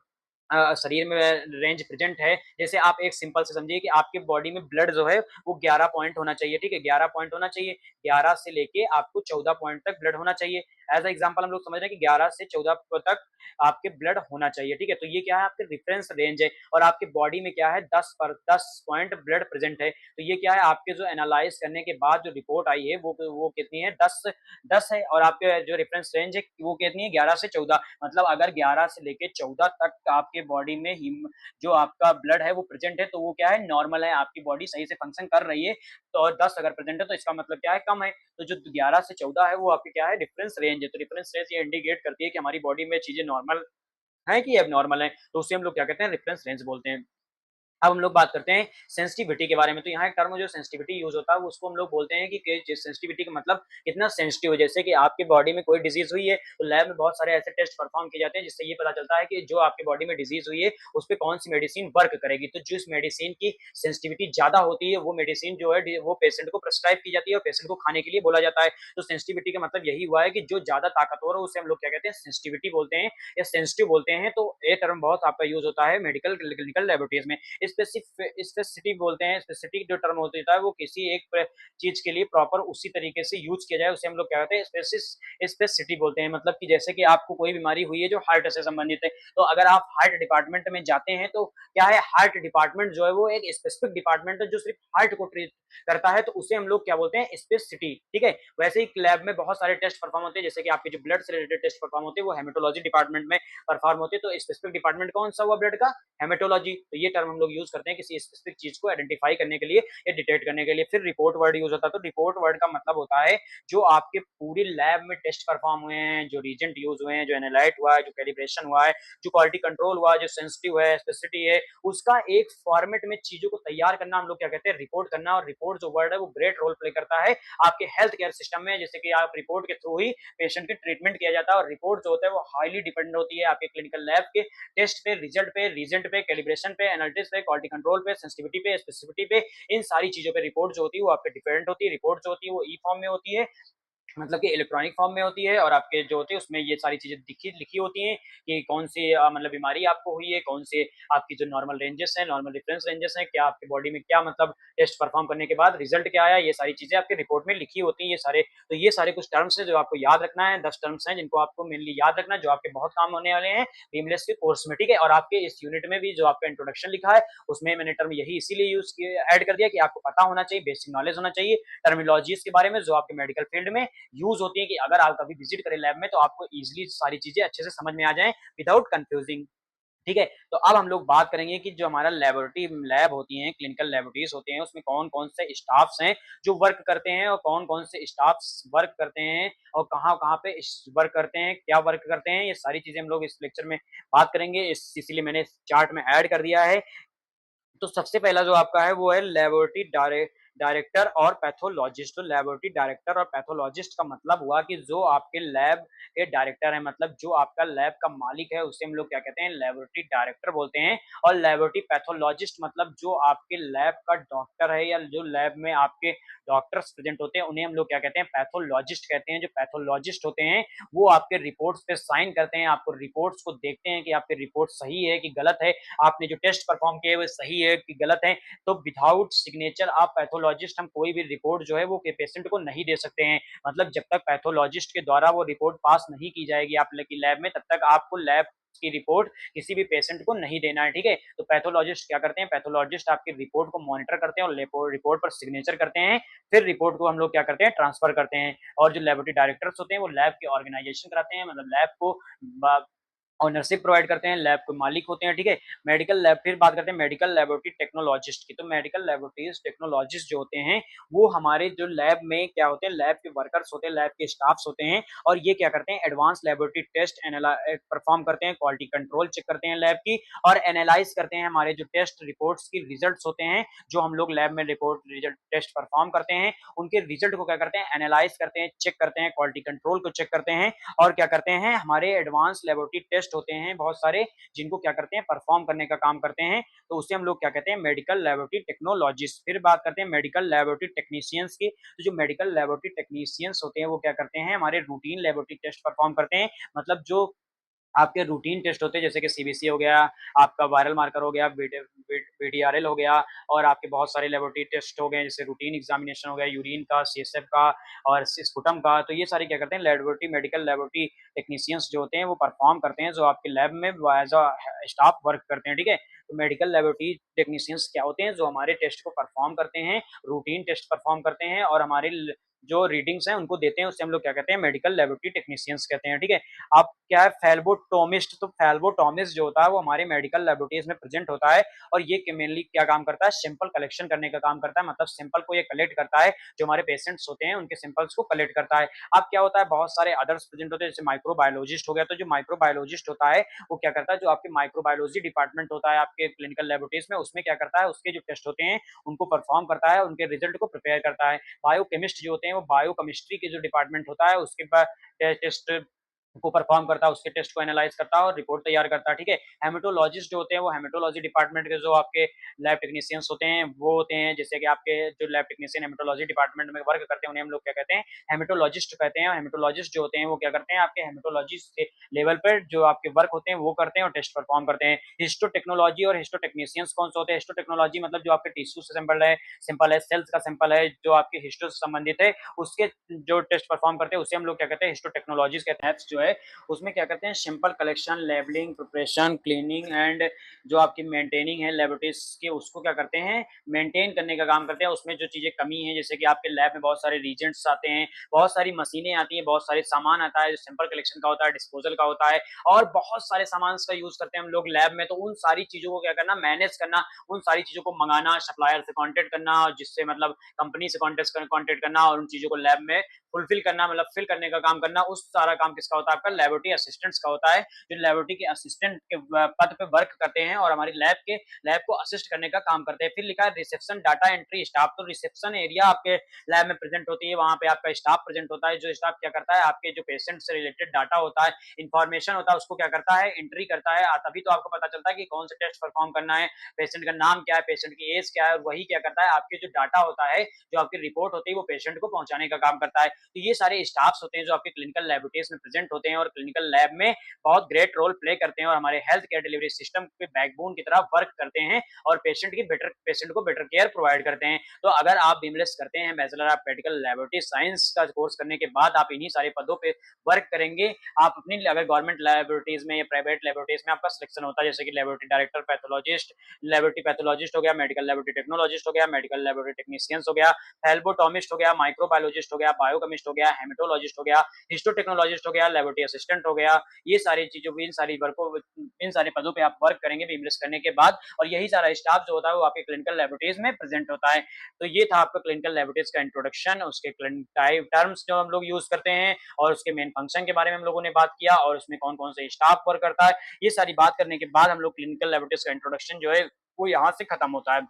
शरीर में रेंज प्रेजेंट है। जैसे आप एक सिंपल से समझिए कि आपके बॉडी में ब्लड जो है वो 11 पॉइंट होना चाहिए, ठीक है, 11 पॉइंट होना चाहिए। 11 से लेके आपको 14 पॉइंट तक ब्लड होना चाहिए। एज एग्जाम्पल हम लोग समझ रहे हैं कि 11 से 14 तक आपके ब्लड होना चाहिए, ठीक है। तो ये क्या है, आपके रेफरेंस रेंज है, और आपके बॉडी में क्या है, 10 पॉइंट ब्लड प्रेजेंट है। तो ये क्या है, आपके जो एनालाइज करने के बाद जो रिपोर्ट आई है वो कितनी है, 10 है, और आपके जो रेफरेंस रेंज है वो कितनी है, 11 से 14। मतलब अगर 11 से लेके 14 तक आपके बॉडी में जो आपका ब्लड है वो प्रेजेंट है, तो वो क्या है, नॉर्मल है, आपकी बॉडी सही से फंक्शन कर रही है। तो और 10 अगर प्रेजेंट है तो इसका मतलब क्या है, कम है। तो जो 11 से 14 है वो आपकी क्या है, डिफरेंस रेंज है। तो डिफरेंस रेंज ये इंडिकेट करती है कि हमारी बॉडी में चीजें नॉर्मल है कि अब नॉर्मल है। तो उससे हम लोग क्या कहते हैं, रेफरेंस रेंज बोलते हैं। अब हम लोग बात करते हैं सेंसिटिविटी के बारे में। तो यहाँ एक टर्म जो सेंसिटिविटी यूज होता है उसको हम लोग बोलते हैं कि सेंसिटिविटी का मतलब कितना सेंसिटिव है। जैसे कि आपके बॉडी में कोई डिजीज हुई है तो लैब में बहुत सारे ऐसे टेस्ट परफॉर्म किए जाते हैं जिससे ये पता चलता है कि जो आपके बॉडी में डिजीज हुई है उस पर कौन सी मेडिसिन वर्क करेगी। तो जिस मेडिसिन की सेंसिटिविटी ज्यादा होती है वो मेडिसिन जो है वो पेशेंट को प्रेस्क्राइब की जाती है और पेशेंट को खाने के लिए बोला जाता है। तो सेंसिटिविटी का मतलब यही हुआ है कि जो ज्यादा ताकतवर है उसे हम लोग क्या कहते हैं, सेंसिटिविटी बोलते हैं या सेंसिटिव बोलते हैं। तो ये टर्म बहुत आपका यूज होता है मेडिकल क्लिनिकल लेबोरेटरीज में। स्पेसिफिक बोलते हैं, स्पेसिफिक जो टर्म होता है वो किसी एक चीज के लिए प्रॉपर उसी तरीके से यूज किया जाए उसे हम लोग क्या कहते हैं, स्पेसिसिटी बोलते हैं। मतलब कि जैसे कि आपको कोई बीमारी हुई है जो हार्ट से संबंधित है, तो अगर आप हार्ट डिपार्टमेंट में जाते हैं तो क्या है, हार्ट डिपार्टमेंट जो है वो एक स्पेसिफिक डिपार्टमेंट है जो सिर्फ हार्ट को ट्रीट करता है, तो उसे हम लोग क्या बोलते हैं, स्पेसिसिटी, ठीक है। वैसे ही लैब में बहुत सारे टेस्ट परफॉर्म होते हैं, जैसे कि आपके जो ब्लड से रिलेटेड टेस्ट परफॉर्म होते हैं वो हेमेटोलॉजी डिपार्टमेंट में परफॉर्म होते हैं। तो स्पेसिफिक डिपार्टमेंट कौन सा हुआ ब्लड का, हेमेटोलॉजी। तो ये टर्म हम लोग यूज करते हैं किसी स्पेसिफिक चीज को आइडेंटिफाई करने के लिए या डिटेक्ट करने के लिए। फिर रिपोर्ट वर्ड यूज होता है। तो रिपोर्ट वर्ड का मतलब होता है जो आपके पूरी लैब में टेस्ट परफॉर्म हुए हैं, जो रीजेंट यूज हुए हैं, जो एनालाइट हुआ है, जो कैलिब्रेशन हुआ है, जो क्वालिटी कंट्रोल हुआ है, जो सेंसिटिव है, स्पेसिसिटी है, उसका एक फॉर्मेट में चीजों को तैयार करना हम लोग क्या कहते हैं, रिपोर्ट करना। और रिपोर्ट जो वर्ड है वो ग्रेट रोल प्ले करता है आपके हेल्थ केयर सिस्टम में। जैसे कि आप रिपोर्ट के थ्रू ही पेशेंट की ट्रीटमेंट किया जाता है, और रिपोर्ट जो होता है वो हाईली डिपेंडेंट होती है आपके क्लिनिकल लैब के टेस्ट पे, रिजल्ट पे, रीजेंट पे, कैलिब्रेशन पे, एनालिटिक्स पे, क्वालिटी कंट्रोल पे, सेंसिटिविटी पे, स्पेसिफिसिटी पे। इन सारी चीजों पे रिपोर्ट जो होती है वो आपके डिपेंडेंट होती है। रिपोर्ट जो होती है वो ई फॉर्म में होती है, मतलब कि इलेक्ट्रॉनिक फॉर्म में होती है, और आपके जो होते हैं उसमें ये सारी चीजें लिखी होती हैं कि कौन सी मतलब बीमारी आपको हुई है, कौन से आपकी जो नॉर्मल रेंजेस हैं, नॉर्मल रेफरेंस रेंजेस हैं, क्या आपके बॉडी में क्या मतलब टेस्ट परफॉर्म करने के बाद रिजल्ट क्या आया, ये सारी चीजें आपके रिपोर्ट में लिखी होती हैं। ये सारे, तो ये सारे कुछ टर्म्स हैं जो आपको याद रखना है। 10 टर्म्स हैं जिनको आपको मेनली याद रखना है, जो आपके बहुत काम होने वाले हैं बीमलेस के कोर्स में, ठीक है। और आपके इस यूनिट में भी जो आपका इंट्रोडक्शन लिखा है उसमें मैंने टर्म यही इसीलिए यूज ऐड कर दिया कि आपको पता होना चाहिए, बेसिक नॉलेज होना चाहिए टर्मिनोलॉजीज के बारे में जो आपके मेडिकल फील्ड में यूज होती है, कि अगर आप कभी विजिट करें लैब में तो आपको इजीली सारी चीजें अच्छे से समझ में आ जाएं विदाउट कंफ्यूजिंग, ठीक है। तो अब हम लोग बात करेंगे कि जो हमारा लेबोरेटरी लैब होती हैं, क्लिनिकल लेबोरेटरीज होते हैं, उसमें कौन कौन से स्टाफ्स हैं जो वर्क करते हैं, और कौन कौन से स्टाफ्स वर्क करते हैं, और कहाँ कहाँ पे वर्क करते हैं, क्या वर्क करते हैं, ये सारी चीजें हम लोग इस लेक्चर में बात करेंगे। इसीलिए मैंने चार्ट में ऐड कर दिया है। तो सबसे पहला जो आपका है वो है लेबोरेटरी डायरेक्टर और पैथोलॉजिस्ट। तो लेबोरेटरी डायरेक्टर और पैथोलॉजिस्ट का मतलब हुआ कि जो आपके लैब के डायरेक्टर है, मतलब जो आपका लैब का मालिक है उसे हम लोग क्या कहते हैं, लेबोरेटरी डायरेक्टर बोलते हैं। और लेबोरेटरी पैथोलॉजिस्ट मतलब जो आपके लैब का डॉक्टर है, या जो लैब में आपके डॉक्टर्स प्रेजेंट होते हैं उन्हें हम लोग क्या कहते हैं, पैथोलॉजिस्ट कहते हैं। जो पैथोलॉजिस्ट होते हैं वो आपके रिपोर्ट्स पे साइन करते हैं, आपको रिपोर्ट्स को देखते हैं कि आपके रिपोर्ट सही है कि गलत है, आपने जो टेस्ट परफॉर्म किए वो सही है कि गलत है। तो विदाउट सिग्नेचर आप पैथोलॉजिस्ट, हम कोई भी रिपोर्ट जो है वो पेशेंट को नहीं दे सकते हैं। मतलब जब तक पैथोलॉजिस्ट के द्वारा वो रिपोर्ट पास नहीं की जाएगी आप लैब में, तब तक आपको लैब की रिपोर्ट किसी भी पेशेंट को नहीं देना है, ठीक है। तो पैथोलॉजिस्ट क्या करते हैं, पैथोलॉजिस्ट आपकी रिपोर्ट को मॉनिटर करते हैं और रिपोर्ट पर सिग्नेचर करते हैं। फिर रिपोर्ट को हम लोग क्या करते हैं, ट्रांसफर करते हैं। और जो लेबोरेटरी डायरेक्टर्स होते हैं वो लैब की ऑर्गेनाइजेशन कराते हैं, मतलब लैब को ओनरशिप प्रोवाइड करते हैं, लैब के मालिक होते हैं, ठीक है। मेडिकल लैब, फिर बात करते हैं मेडिकल लेबोरेटरी टेक्नोलॉजिस्ट की। तो मेडिकल लेबोरेटरीज टेक्नोलॉजिस्ट जो होते हैं वो हमारे जो लैब में क्या होते हैं, लैब के वर्कर्स होते हैं, लैब के स्टाफ्स होते हैं। और ये क्या करते हैं, एडवांस लेबोरेटरी टेस्ट परफॉर्म करते हैं, क्वालिटी कंट्रोल चेक करते हैं लैब की, और एनालाइज करते हैं हमारे जो टेस्ट रिपोर्ट्स की रिजल्ट्स होते हैं, जो हम लोग लैब में रिपोर्ट रिजल्ट टेस्ट परफॉर्म करते हैं उनके रिजल्ट को क्या करते हैं, एनालाइज करते हैं, चेक करते हैं, क्वालिटी कंट्रोल को चेक करते हैं। और क्या करते हैं, हमारे एडवांस लेबोरेटरी टेस्ट होते हैं बहुत सारे जिनको क्या करते हैं, परफॉर्म करने का काम करते हैं। तो उसे हम लोग क्या कहते हैं, मेडिकल लेबोरेटरी टेक्नोलॉजिस्ट। फिर बात करते हैं मेडिकल लेबोरेटरी टेक्नीशियंस की। तो जो मेडिकल लेबोरेटरी टेक्नीशियंस होते हैं वो क्या करते हैं, हमारे रूटीन लेबोरेटरी टेस्ट परफॉर्म करते हैं। मतलब जो आपके रूटीन टेस्ट होते हैं जैसे कि सीबीसी हो गया, आपका वायरल मार्कर हो गया, वीडीआरएल हो गया और आपके बहुत सारे लेबोरेटरी टेस्ट हो गए जैसे रूटीन एग्जामिनेशन हो गया, यूरिन का, सीएसएफ का और स्पुटम का। तो ये सारे क्या करते हैं लेबोरेटरी मेडिकल लेबोरेटरी टेक्नीशियंस जो होते हैं वो परफॉर्म करते हैं, जो आपके लैब में एज अ स्टाफ वर्क करते हैं, ठीक है। तो मेडिकल लेबोरेटरी टेक्नीशियंस क्या होते हैं जो हमारे टेस्ट को परफॉर्म करते हैं, रूटीन टेस्ट परफॉर्म करते हैं और हमारे जो रीडिंग्स हैं उनको देते हैं, उससे हम लोग क्या कहते हैं मेडिकल लेबोरेटरी टेक्नीशियंस कहते हैं, ठीक है। अब क्या है फेल्बोटोमिस्ट, तो फेल्बोटोमिस्ट जो होता है वो हमारे मेडिकल लेबोरेटरीज में प्रेजेंट होता है और ये मेनली क्या काम करता है सैंपल कलेक्शन करने का काम करता है, मतलब सैंपल को ये कलेक्ट करता है, जो हमारे पेशेंट्स होते हैं उनके सैंपल्स को कलेक्ट करता है। अब क्या होता है बहुत सारे अदर्स प्रेजेंट होते हैं जैसे माइक्रोबायोलॉजिस्ट हो गया, तो जो माइक्रोबायोलॉजिस्ट होता है वो क्या करता है जो आपके माइक्रोबायोलॉजी डिपार्टमेंट होता है आपके क्लिनिकल लेबोरेटरीज में, उसमें क्या करता है उसके जो टेस्ट होते हैं उनको परफॉर्म करता है, उनके रिजल्ट को प्रिपेयर करता है। बायोकेमिस्ट जो होते हैं वो बायोकेमिस्ट्री के जो डिपार्टमेंट होता है उसके बाद टेस्ट को परफॉर्म करता है, उसके टेस्ट को एनालाइज करता है और रिपोर्ट तैयार करता है, ठीक है। हेमेटोलॉजिस्ट जो होते हैं वो हेमेटोलॉजी डिपार्टमेंट के जो आपके लैब टेक्नीशियंस होते हैं वो होते हैं, जैसे कि आपके जो लैब टेक्नीशियन हेमेटोलॉजी डिपार्टमेंट में वर्क करते हैं उन्हें हम लोग क्या कहते हैं हेमेटोलॉजिस्ट कहते हैं। और हेमेटोलॉजिस्ट जो होते हैं वो क्या करते हैं आपके हेमेटोलॉजी के लेवल पर जो आपके वर्क होते हैं वो करते हैं और टेस्ट परफॉर्म करते हैं। हिस्टोटेक्नोलॉजी और हिस्टोटेक्नीशियंस कौन से होते हैं, हिस्टोटेक्नोलॉजी मतलब जो आपके टिश्यू से सैंपल है सेल्स का सैंपल है जो आपके हिस्टो से संबंधित है, उसके जो टेस्ट परफॉर्म करते हैं उसे हम लोग क्या कहते हैं हिस्टोटेक्नोलॉजी कहते हैं। जो है उसमें क्या करते हैं sample collection, labelling, preparation, cleaning and जो आपकी मेंटेनिंग है लेबोरेटरीज के उसको क्या करते हैं मेंटेन करने का काम करते हैं। उसमें जो चीज़ें कमी है जैसे कि आपके लैब में बहुत सारे रीजेंट्स आते हैं, बहुत सारी मशीनें आती हैं, बहुत सारे सामान आता है जो सैंपल कलेक्शन का होता है, डिस्पोजल का होता है और बहुत सारे सामान का यूज़ करते हैं हम लोग लैब में। तो उन सारी चीज़ों को क्या करना मैनेज करना, उन सारी चीज़ों को मंगाना, सप्लायर से कॉन्टेक्ट करना और जिससे मतलब कंपनी से कॉन्टेक्ट करना और उन चीज़ों को लैब में फुलफिल करना मतलब फिल करने का काम करना, उस सारा काम किसका होता है आपका लेबोरेटरी असिस्टेंट्स का होता है, जो लेबोरेटरी के असिस्टेंट के पद पे वर्क करते हैं और हमारी लैब को असिस्ट करने का काम करते हैं। फिर लिखा है रिसेप्शन डाटा एंट्री स्टाफ, तो रिसेप्शन एरिया आपके लैब में प्रेजेंट होती है, वहां पे आपका स्टाफ प्रेजेंट होता है, जो स्टाफ क्या करता है आपके जो पेशेंट से रिलेटेड डाटा होता है, इंफॉर्मेशन होता है, उसको क्या करता है एंट्री करता है। तभी तो आपको पता चलता है कि कौन सा टेस्ट परफॉर्म करना है, पेशेंट का नाम क्या है, पेशेंट की एज क्या है, और वही क्या करता है आपके जो डाटा होता है, जो आपकी रिपोर्ट होती है वो पेशेंट को पहुंचाने का काम करता है। तो ये सारे स्टाफ्स होते हैं जो आपके क्लिनिकल लेबोरेटरीज में प्रेजेंट होते हैं और क्लिनिकल लैब में बहुत ग्रेट रोल प्ले करते हैं और हमारे हेल्थ केयर डिलीवरी सिस्टम के बैकबोन की तरह वर्क करते हैं और पेशेंट को बेटर केयर प्रोवाइड करते हैं। तो अगर आप बीमलेस करते हैं bachelor of medical laboratory science का कोर्स करने के बाद आप इन्हीं सारे पदों पे वर्क करेंगे। आप अपनी अगर गवर्नमेंट लेबोरेटरीज में या प्राइवेट लेबोरेटरीज में आपका सिलेक्शन होता है जैसे कि laboratory director pathologist, laboratory pathologist हो गया, मेडिकल लेबोरेटरी टेक्नोलॉजिस्ट हो गया, मेडिकल लेबोरेटरी टेक्नीशियंस हो गया, हेल्बोटॉमिस्ट हो गया, माइक्रोबायोलॉजिस्ट हो गया, बायोकेमिस्ट हो गया, हेमेटोलॉजिस्ट हो गया, हिस्टोटेक्नोलॉजिस्ट हो गया, लेबोरेटरी असिस्टेंट हो गया। ये सारी चीजों को इन सारे पदों पे आप वर्क करेंगे बीमलेस करने के बाद और यही सारा स्टाफ जो होता है वो आपके क्लिनिकल लेबोरेटरीज में प्रेजेंट होता है। तो ये था आपका क्लिनिकल लेबोरेटरीज का इंट्रोडक्शन, उसके टाइप टर्म्स जो हम लोग यूज करते हैं और उसके मेन फंक्शन के बारे में हम लोगों ने बात किया और उसमें कौन कौन से स्टाफ वर्क करता है। ये सारी बात करने के बाद हम लोग क्लिनिकल लेबोरेटरीज का इंट्रोडक्शन जो है वो यहाँ से खत्म होता है।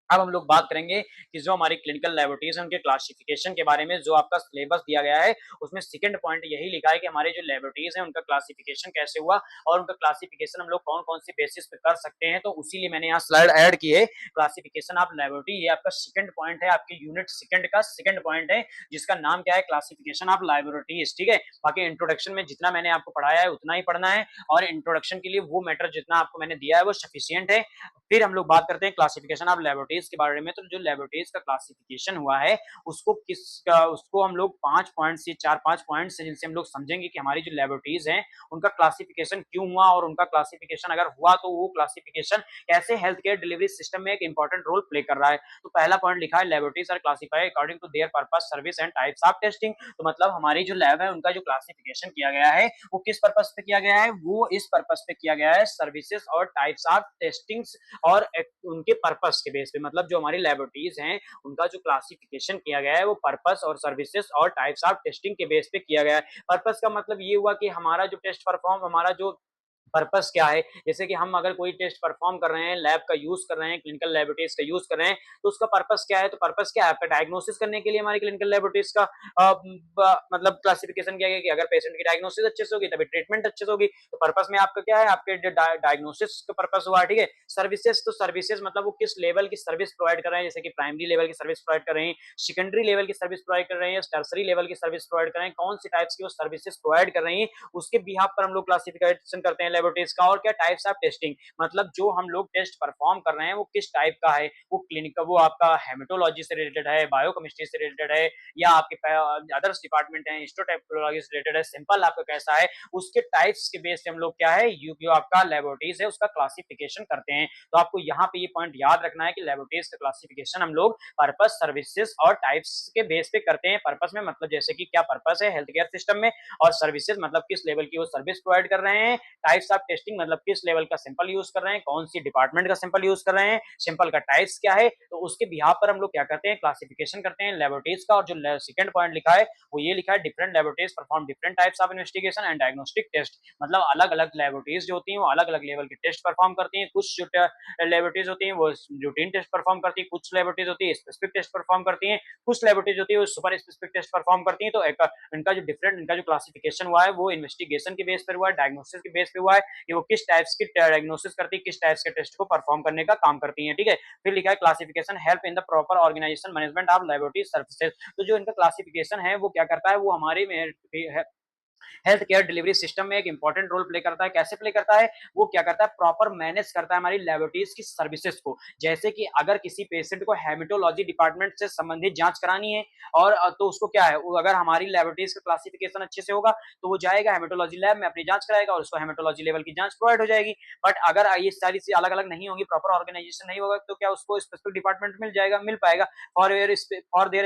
अब हम लोग बात करेंगे कि जो हमारी क्लिनिकल लेबोरेटरीज है उनके क्लासिफिकेशन के बारे में, जो आपका सिलेबस दिया गया है उसमें सेकंड पॉइंट यही लिखा है कि हमारे जो लेबोरेटरीज हैं उनका क्लासिफिकेशन कैसे हुआ और उनका क्लासिफिकेशन हम लोग कौन कौन सी बेसिस पे कर सकते हैं। तो उसी लिए मैंने यहाँ स्लाइड ऐड की है क्लासिफिकेशन ऑफ लेबोरेटरी, ये आपका सेकंड पॉइंट है, आपके यूनिट सेकंड का सेकंड पॉइंट है जिसका नाम क्या है क्लासिफिकेशन ऑफ लेबोरेटरीज, ठीक है। बाकी इंट्रोडक्शन में जितना मैंने आपको पढ़ाया है उतना ही पढ़ना है और इंट्रोडक्शन के लिए वो मैटर जितना आपको मैंने दिया है वो सफिशियंट है। फिर हम लोग बात करते हैं क्लासिफिकेशन ऑफ लेबोरेटरीज के बारे में। तो जो लेबोरेटरीज का क्लासिफिकेशन हुआ है उसको हम लोग 5 पॉइंट से 4-5 पॉइंट से जिनसे हम लोग समझेंगे कि हमारी जो लेबोरेटरीज हैं उनका क्लासिफिकेशन क्यों हुआ और उनका क्लासिफिकेशन अगर हुआ तो वो क्लासिफिकेशन कैसे हेल्थ केयर डिलीवरी सिस्टम में एक इंपॉर्टेंट रोल प्ले कर रहा है। तो पहला पॉइंट लिखा है laboratories are classified according to their purpose, service and types of testing. तो मतलब हमारी जो लैब है उनका जो क्लासिफिकेशन किया गया है वो किस पर्पस पे किया गया है, वो इस पर्पस पे किया गया है सर्विसेज और टाइप्स ऑफ टेस्टिंग्स और उनके पर्पस के बेस पे, मतलब जो हमारी लेबोरेटरीज हैं उनका जो क्लासिफिकेशन किया गया है वो पर्पस और सर्विसेज और टाइप्स ऑफ टेस्टिंग के बेस पे किया गया है। पर्पस का मतलब ये हुआ कि हमारा जो टेस्ट परफॉर्म हमारा जो पर्पस क्या है। जैसे कि हम अगर कोई टेस्ट परफॉर्म कर रहे हैं, लैब का यूज कर रहे हैं, क्लिनिकल लेबोरेटरीज का यूज कर रहे हैं, तो उसका पर्पस क्या है। तो पर्पस क्या है आपका, डायग्नोसिस करने के लिए हमारी क्लिनिकल लेबोरेटरीज का मतलब क्लासिफिकेशन किया गया कि अगर पेशेंट की डायग्नोसिस अच्छे से होगी तभी ट्रीटमेंट अच्छे से होगी। तो पर्पस में आपका क्या है, आपके डायग्नोसिस का पर्पस हुआ, ठीक है। सर्विसेज, तो सर्विसेज मतलब वो किस लेवल की सर्विस प्रोवाइड कर रहे हैं, जैसे कि प्राइमरी लेवल की सर्विस प्रोवाइड कर रहे हैं, सेकेंडरी लेवल की सर्विस प्रोवाइड कर रहे हैं, टर्सरी लेवल की सर्विस प्रोवाइड कर रहे हैं, कौन सी टाइप्स की वो सर्विसेज प्रोवाइड कर रही हैं, उसके बिहाफ पर हम लोग क्लासिफिकेशन करते हैं लेबोरेटरीज का। और क्या टाइप्स ऑफ टेस्टिंग, मतलब जो हम लोग टेस्ट परफॉर्म कर रहे हैं वो किस टाइप का है, वो क्लिनिक, वो आपका हेमेटोलॉजी से रिलेटेड है, बायोकेमिस्ट्री से रिलेटेड है, या आपके अदर्स डिपार्टमेंट है, हिस्टोटेक्नोलॉजी से रिलेटेड है, सिंपल आपका कैसा है, उसके टाइप्स के बेस से हम लोग क्या है, जो आपका लेबोरेटरीज है उसका क्लासिफिकेशन करते हैं। तो आपको यहाँ पे ये पॉइंट याद रखना है कि लेबोरेटरीज का क्लासिफिकेशन हम लोग पर्पस, सर्विसेज और टाइप्स के बेस पे करते हैं। पर्पस में मतलब जैसे कि क्या पर्पस है हेल्थ केयर सिस्टम में, और सर्विसेज मतलब किस लेवल की वो सर्विस प्रोवाइड कर रहे हैं, टाइप्स ऑफ टेस्टिंग मतलब किस लेवल का सैंपल यूज कर रहे हैं, कौन सी डिपार्टमेंट का सैंपल यूज कर रहे हैं, सैंपल का टाइप्स क्या है, तो उसके बिहाफ पर हम लोग क्या करते हैं, क्लासिफिकेशन करते हैं लेबोरेटरीज का। और जो सेकंड पॉइंट लिखा है वो ये लिखा है, different laboratories perform different types of investigation and diagnostic test, मतलब अलग अलग लेबोरेटरीज जो होती हैं वो अलग अलग लेवल के टेस्ट परफॉर्म करती हैं। कुछ लेबोरेटरीज होती हैं वो रूटीन टेस्ट परफॉर्म करती है, कुछ लेबोरेटरीज होती है स्पेसिफिक टेस्ट परफॉर्म करती हैं, कुछ लेबोरेटरीज होती है वो सुपर स्पेसिफिक टेस्ट परफॉर्म करती हैं। तो इनका जो डिफरेंट, इनका जो क्लासिफिकेशन हुआ है वो इन्वेस्टिगेशन के बेस पर हुआ है, डायग्नोसिस के बेस पे हुआ है कि वो किस टाइप्स की डायग्नोसिस करती है, किस टाइप्स के टेस्ट को परफॉर्म करने का काम करती हैं, ठीक है। फिर लिखा है classification help in the proper organization management of laboratory services. तो जो इनका क्लासिफिकेशन है वो क्या करता है, वो हमारे में हेल्थ केयर डिलीवरी सिस्टम में एक इंपॉर्टेंट रोल प्ले करता है। कैसे प्ले करता है, वो क्या करता है, प्रॉपर मैनेज करता है हमारी लेबोरेटरीज की सर्विसेज को। जैसे कि अगर किसी पेशेंट को हेमेटोलॉजी डिपार्टमेंट से संबंधित जांच करानी है, और तो उसको क्या है, वो अगर हमारी लेबोरेटरीज का क्लासिफिकेशन अच्छे से होगा तो वो जाएगा हेमेटोलॉजी लैब में अपनी जांच कराएगा और उसको हेमेटोलॉजी लेवल की जांच प्रोवाइड हो जाएगी। बट अगर ये सारी चीजें अलग अलग नहीं होंगी, प्रॉपर ऑर्गेनाइजेशन नहीं होगा, तो क्या उसको स्पेसिफिक डिपार्टमेंट मिल जाएगा, मिल पाएगा for their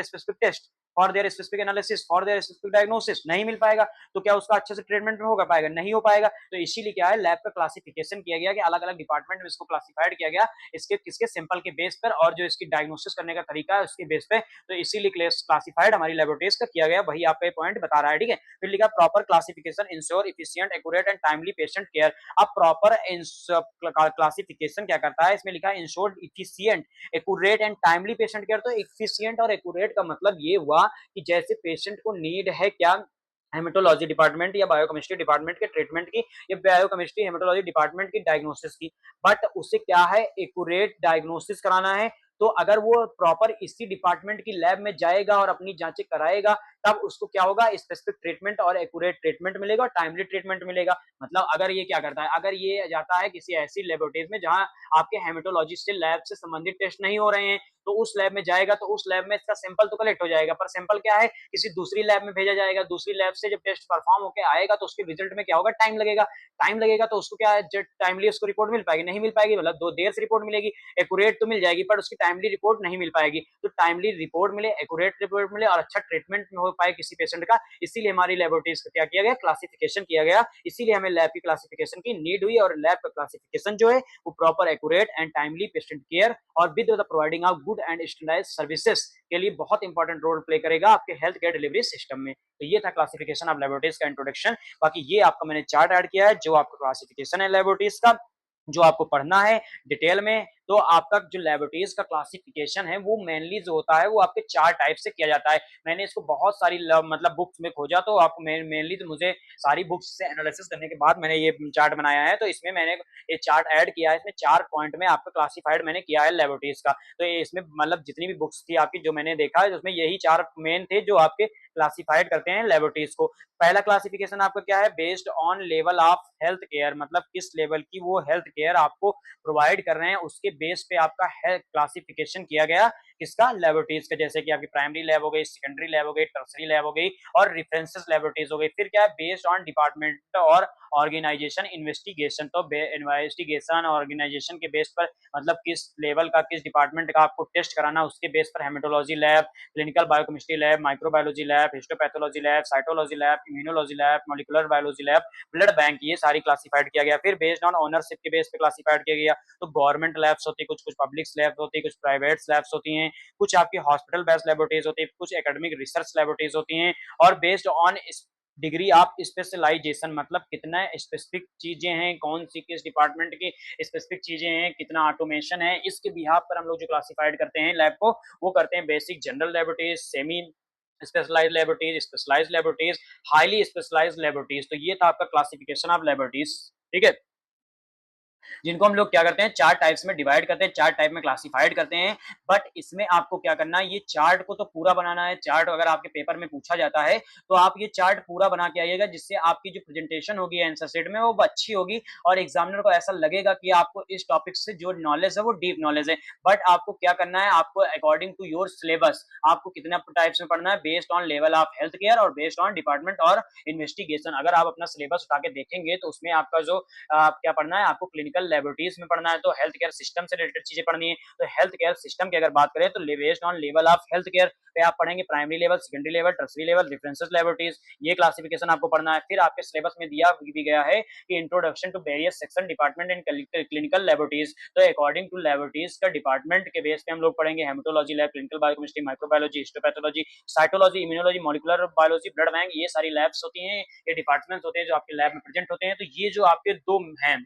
specific test, for their specific analysis, for their specific diagnosis, नहीं मिल पाएगा। तो क्या उसका अच्छे से ट्रीटमेंट में होगा पाएगा, नहीं हो पाएगा। तो इसीलिए क्या है, लैब का क्लासिफिकेशन किया गया कि अलग अलग डिपार्टमेंट में इसको क्लासिफाइड किया गया, इसके किसके सैंपल के बेस पर और जो इसकी डायग्नोसिस करने का तरीका है उसके बेस पे। तो इसीलिए क्लासिफाइड हमारी लेबोरेटरीज का किया गया, वही आपका पॉइंट बता रहा है, ठीक है। फिर लिखा proper classification ensure efficient accurate and timely patient care. अब प्रॉपर क्लासिफिकेशन क्या करता है, इसमें लिखा है ensure efficient accurate and timely patient care. तो इफिशियंट और एक्यूरेट का मतलब ये हुआ कि जैसे पेशेंट को नीड है क्या, हेमेटोलॉजी डिपार्टमेंट या बायोकेमिस्ट्री डिपार्टमेंट के ट्रीटमेंट की, या बायोकेमिस्ट्री हेमेटोलॉजी डिपार्टमेंट की डायग्नोसिस की, बट उसे क्या है, एक्यूरेट डायग्नोसिस कराना है। तो अगर वो प्रॉपर इसी डिपार्टमेंट की लैब में जाएगा और अपनी जांचें कराएगा, तब उसको क्या होगा, स्पेसिफिक ट्रीटमेंट और एक्यूरेट ट्रीटमेंट मिलेगा और टाइमली ट्रीटमेंट मिलेगा। मतलब अगर ये क्या करता है, अगर ये जाता है किसी ऐसी लेबोरेटरीज में जहां आपके हेमेटोलॉजी से लैब से संबंधित टेस्ट नहीं हो रहे हैं, तो उस लैब में जाएगा, तो उस लैब में इसका सैंपल तो कलेक्ट हो जाएगा, पर सैंपल क्या है, किसी दूसरी लैब में भेजा जाएगा, दूसरी लैब से जब टेस्ट परफॉर्म होकर आएगा तो उसके रिजल्ट में क्या होगा, टाइम लगेगा। टाइम लगेगा तो उसको क्या है, टाइमली उसको रिपोर्ट मिल पाएगी, नहीं मिल पाएगी, मतलब दो देर से रिपोर्ट मिलेगी। एक्यूरेट तो मिल जाएगी पर उसकी टाइमली रिपोर्ट नहीं मिल पाएगी। तो टाइमली रिपोर्ट मिले, एक्यूरेट रिपोर्ट मिले और अच्छा ट्रीटमेंट हो पाए किसी पेशेंट का, इसीलिए हमारी लेबोरेटरीज का क्या किया गया, क्लासिफिकेशन किया गया। इसीलिए हमें लैब की क्लासिफिकेशन की नीड हुई, और लैब का क्लासिफिकेशन जो है वो proper accurate and timely patient care और with the providing of good and standardised services के लिए बहुत इंपॉर्टेंट रोल प्ले करेगा आपके हेल्थ केयर डिलीवरी सिस्टम में। तो ये था क्लासिफिकेशन ऑफ लेबोरेटरीज का इंट्रोडक्शन। बाकी ये आपका मैंने चार्ट ऐड किया है जो आपका क्लासिफिकेशन है लेबोरेटरीज का, जो आपको पढ़ना है डिटेल में। तो आपका जो लेबोरेटरीज का क्लासिफिकेशन है वो मेनली जो होता है वो आपके 4 टाइप से किया जाता है। मैंने इसको बहुत सारी मतलब बुक्स में खोजा, तो आपको मेनली तो मुझे सारी बुक्स से एनालिसिस करने के बाद मैंने ये चार्ट बनाया है। तो इसमें मैंने ये चार्ट ऐड किया है, इसमें 4 पॉइंट में आपका क्लासिफाइड मैंने किया है लेबोरेटरीज का। तो ये इसमें मतलब जितनी भी बुक्स थी आपकी जो मैंने देखा है, उसमें यही 4 मेन थे जो आपके क्लासिफाइड करते हैं लेबोरेटरीज को। पहला क्लासिफिकेशन आपका क्या है, based on level of health care, मतलब किस लेवल की वो हेल्थ केयर आपको प्रोवाइड कर रहे हैं उसके बेस पे आपका हेल्थ क्लासिफिकेशन किया गया, किसका, लेबोरेटरीज का। जैसे कि आपकी प्राइमरी लैब हो गई, सेकेंडरी लैब हो गई, टर्सरी लैब हो गई और रेफरेंसेस लेबोरेटरीज हो गई। फिर क्या है, बेस्ड ऑन डिपार्टमेंट और ऑर्गेनाइजेशन इन्वेस्टिगेशन। तो इन्वेस्टिगेशन और ऑर्गेनाइजेशन के बेस पर, मतलब किस लेवल का, किस डिपार्टमेंट का आपको टेस्ट कराना, उसके बेस पर haematology lab, clinical biochemistry lab, microbiology lab, histopathology lab, cytology lab, immunology lab, molecular biology lab, blood bank, ये सारी क्लासिफाइड किया गया। फिर बेस्ड ऑन ओनरशिप के बेस पे क्लासिफाइड किया गया। तो गवर्नमेंट लैब्स होती है, कुछ कुछ पब्लिक लैब्स होती है, कुछ प्राइवेट लैब्स होती हैं, कुछ आपकी हॉस्पिटल बेस्ड लेबोरेटरीज होती है, कुछ एकेडमिक रिसर्च लेबोरेटरीज होती हैं। और based on degree of specialization मतलब कितना स्पेसिफिक चीजें हैं, कौन सी किस डिपार्टमेंट की स्पेसिफिक चीजें हैं, कितना ऑटोमेशन है, इसके बिहाफ पर हम लोग जो क्लासिफाइड करते हैं लैब को, वो करते हैं basic general laboratories, semi specialized laboratories, specialized laboratories, highly specialized laboratories. तो ये था आपका क्लासिफिकेशन ऑफ लेबोरेटरीज। ठीक है, जिनको हम लोग क्या करते हैं, चार टाइप्स में डिवाइड करते हैं, चार टाइप में क्लासिफाइड करते हैं। बट इसमें आपको क्या करना है, ये चार्ट को तो पूरा बनाना है। चार्ट अगर आपके पेपर में पूछा जाता है तो आप ये चार्ट पूरा बना के आइएगा, जिससे आपकी जो प्रेजेंटेशन होगी आंसर शीट में वो अच्छी होगी और एग्जामिनर को ऐसा लगेगा कि आपको इस टॉपिक से जो नॉलेज है वो डीप नॉलेज है। बट आपको क्या करना है, आपको अकॉर्डिंग टू योर सिलेबस आपको कितना टाइप्स में पढ़ना है, based on level of health care और बेस्ड ऑन डिपार्टमेंट और इन्वेस्टिगेशन। अगर आप अपना सिलेबस उठा के देखेंगे तो उसमें आपका जो आप क्या पढ़ना है, आपको क्लिनिकल लेबोरेटरीज में पढ़ना है, तो हेल्थ केयर सिस्टम से रिलेटेड चीजें पढ़नी है। तो हेल्थ केयर सिस्टम की अगर बात करें तो based on level of health care पे आप पढ़ेंगे, primary level, secondary level, tertiary level, references laboratories, ये क्लासिफिकेशन आपको पढ़ना है। फिर आपके सिलेबस में दिया भी गया है कि introduction to various section department in clinical laboratories. तो अकॉर्डिंग टू लेबोरेटरीज का डिपार्टमेंट के बेस पे हम लोग पढ़ेंगे hematology lab, clinical biochemistry, microbiology, histopathology, cytology, immunology, molecular biology, blood bank, ये सारी लैब्स होती हैं, ये डिपार्टमेंट्स होते हैं जो आपके लैब में प्रेजेंट होते हैं। तो ये जो आपके दो हैं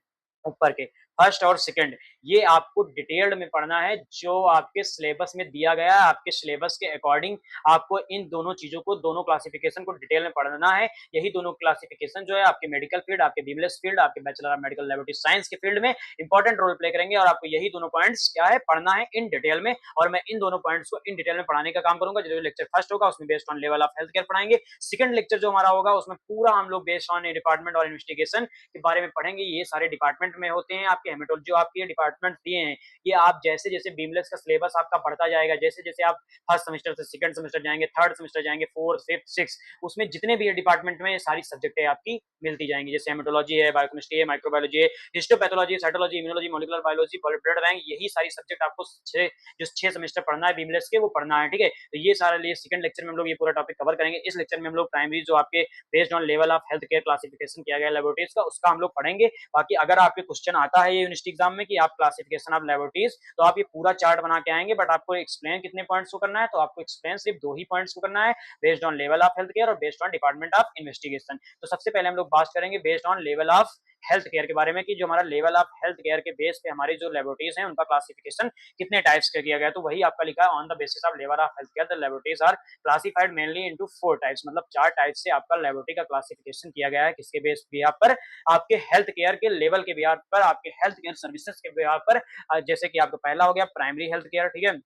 ऊपर के, फर्स्ट और सेकंड, ये आपको डिटेल्ड में पढ़ना है, जो आपके सिलेबस में दिया गया है। आपके सिलेबस के अकॉर्डिंग आपको इन दोनों चीजों को, दोनों क्लासिफिकेशन को डिटेल में पढ़ना है। यही दोनों क्लासिफिकेशन जो है आपके मेडिकल फील्ड, आपके बीमलेस फील्ड, आपके bachelor of medical laboratory science के फील्ड में इंपॉर्टेंट रोल प्ले करेंगे और आपको यही दोनों पॉइंट्स क्या है, पढ़ना है इन डिटेल में। और मैं इन दोनों पॉइंट्स को इन डिटेल में पढ़ाने का काम करूंगा। जो लेक्चर फर्स्ट होगा उसमें based on level of health care पढ़ाएंगे। सेकंड लेक्चर जो हमारा होगा उसमें पूरा हम लोग बेस्ड ऑन डिपार्टमेंट और इन्वेस्टिगेशन के बारे में पढ़ेंगे। ये सारे डिपार्टमेंट में होते हैं आपके हेमेटोलॉजी, जो आपके डिपार्टमेंट दिए हैं, ये आप जैसे जैसे बीमलेस का सिलेबस आपका बढ़ता जाएगा, जैसे जैसे आप फर्स्ट सेमेस्टर से सेकंड सेमेस्टर जाएंगे, थर्ड सेमेस्टर जाएंगे, फोर्थ, फिफ्थ, सिक्स, उसमें जितने भी डिपार्टमेंट में सारी सब्जेक्टें आपकी मिलती जाएंगी। जैसे हेमेटोलॉजी है, बायोकेमिस्ट्री है, माइक्रोबायोलॉजी है, histopathology, cytology, immunology, molecular biology, blood bank, यही सारी सब्जेक्ट आपको जो 6 सेमेस्टर पढ़ना है बीमलेस के, वो पढ़ना है। ठीक है, तो ये सारा लिए सेकंड लेक्चर में हम लोग ये पूरा टॉपिक कवर करेंगे। इस लेक्चर में हम लोग प्राइमरी जो आपके based on level of health care classification किया गया लेबोरेटरीज का, उसका हम लोग पढ़ेंगे। बाकी अगर आपके क्वेश्चन आता है ये यूनिवर्सिटी एग्जाम में कि आप क्लासिफिकेशन ऑफ लेबोरेटरीज, तो आप ये पूरा चार्ट बना के आएंगे। बट आपको एक्सप्लेन कितने पॉइंट्स को करना है, तो आपको एक्सप्लेन सिर्फ 2 ही पॉइंट्स को करना है, based on level of health care और based on department of investigation. तो सबसे पहले हम लोग बात करेंगे based on level of health care के बारे में, कि जो हमारा लेवल ऑफ हेल्थ केयर के बेस पे हमारी जो लेबोरेटरीज हैं उनका क्लासिफिकेशन कितने टाइप्स का किया गया। तो वही आपका लिखा है, on the basis of level of health care the laboratories are classified mainly into 4 types. मतलब 4 टाइप से आपका लेबोरेटरी का क्लासिफिकेशन किया गया है। किसके बेस पे? पर आपके हेल्थ केयर के लेवल के बिहार पर, आपके हेल्थ केयर सर्विसेज के बिहार पर। जैसे कि आपका पहला हो गया प्राइमरी हेल्थ केयर, ठीक है,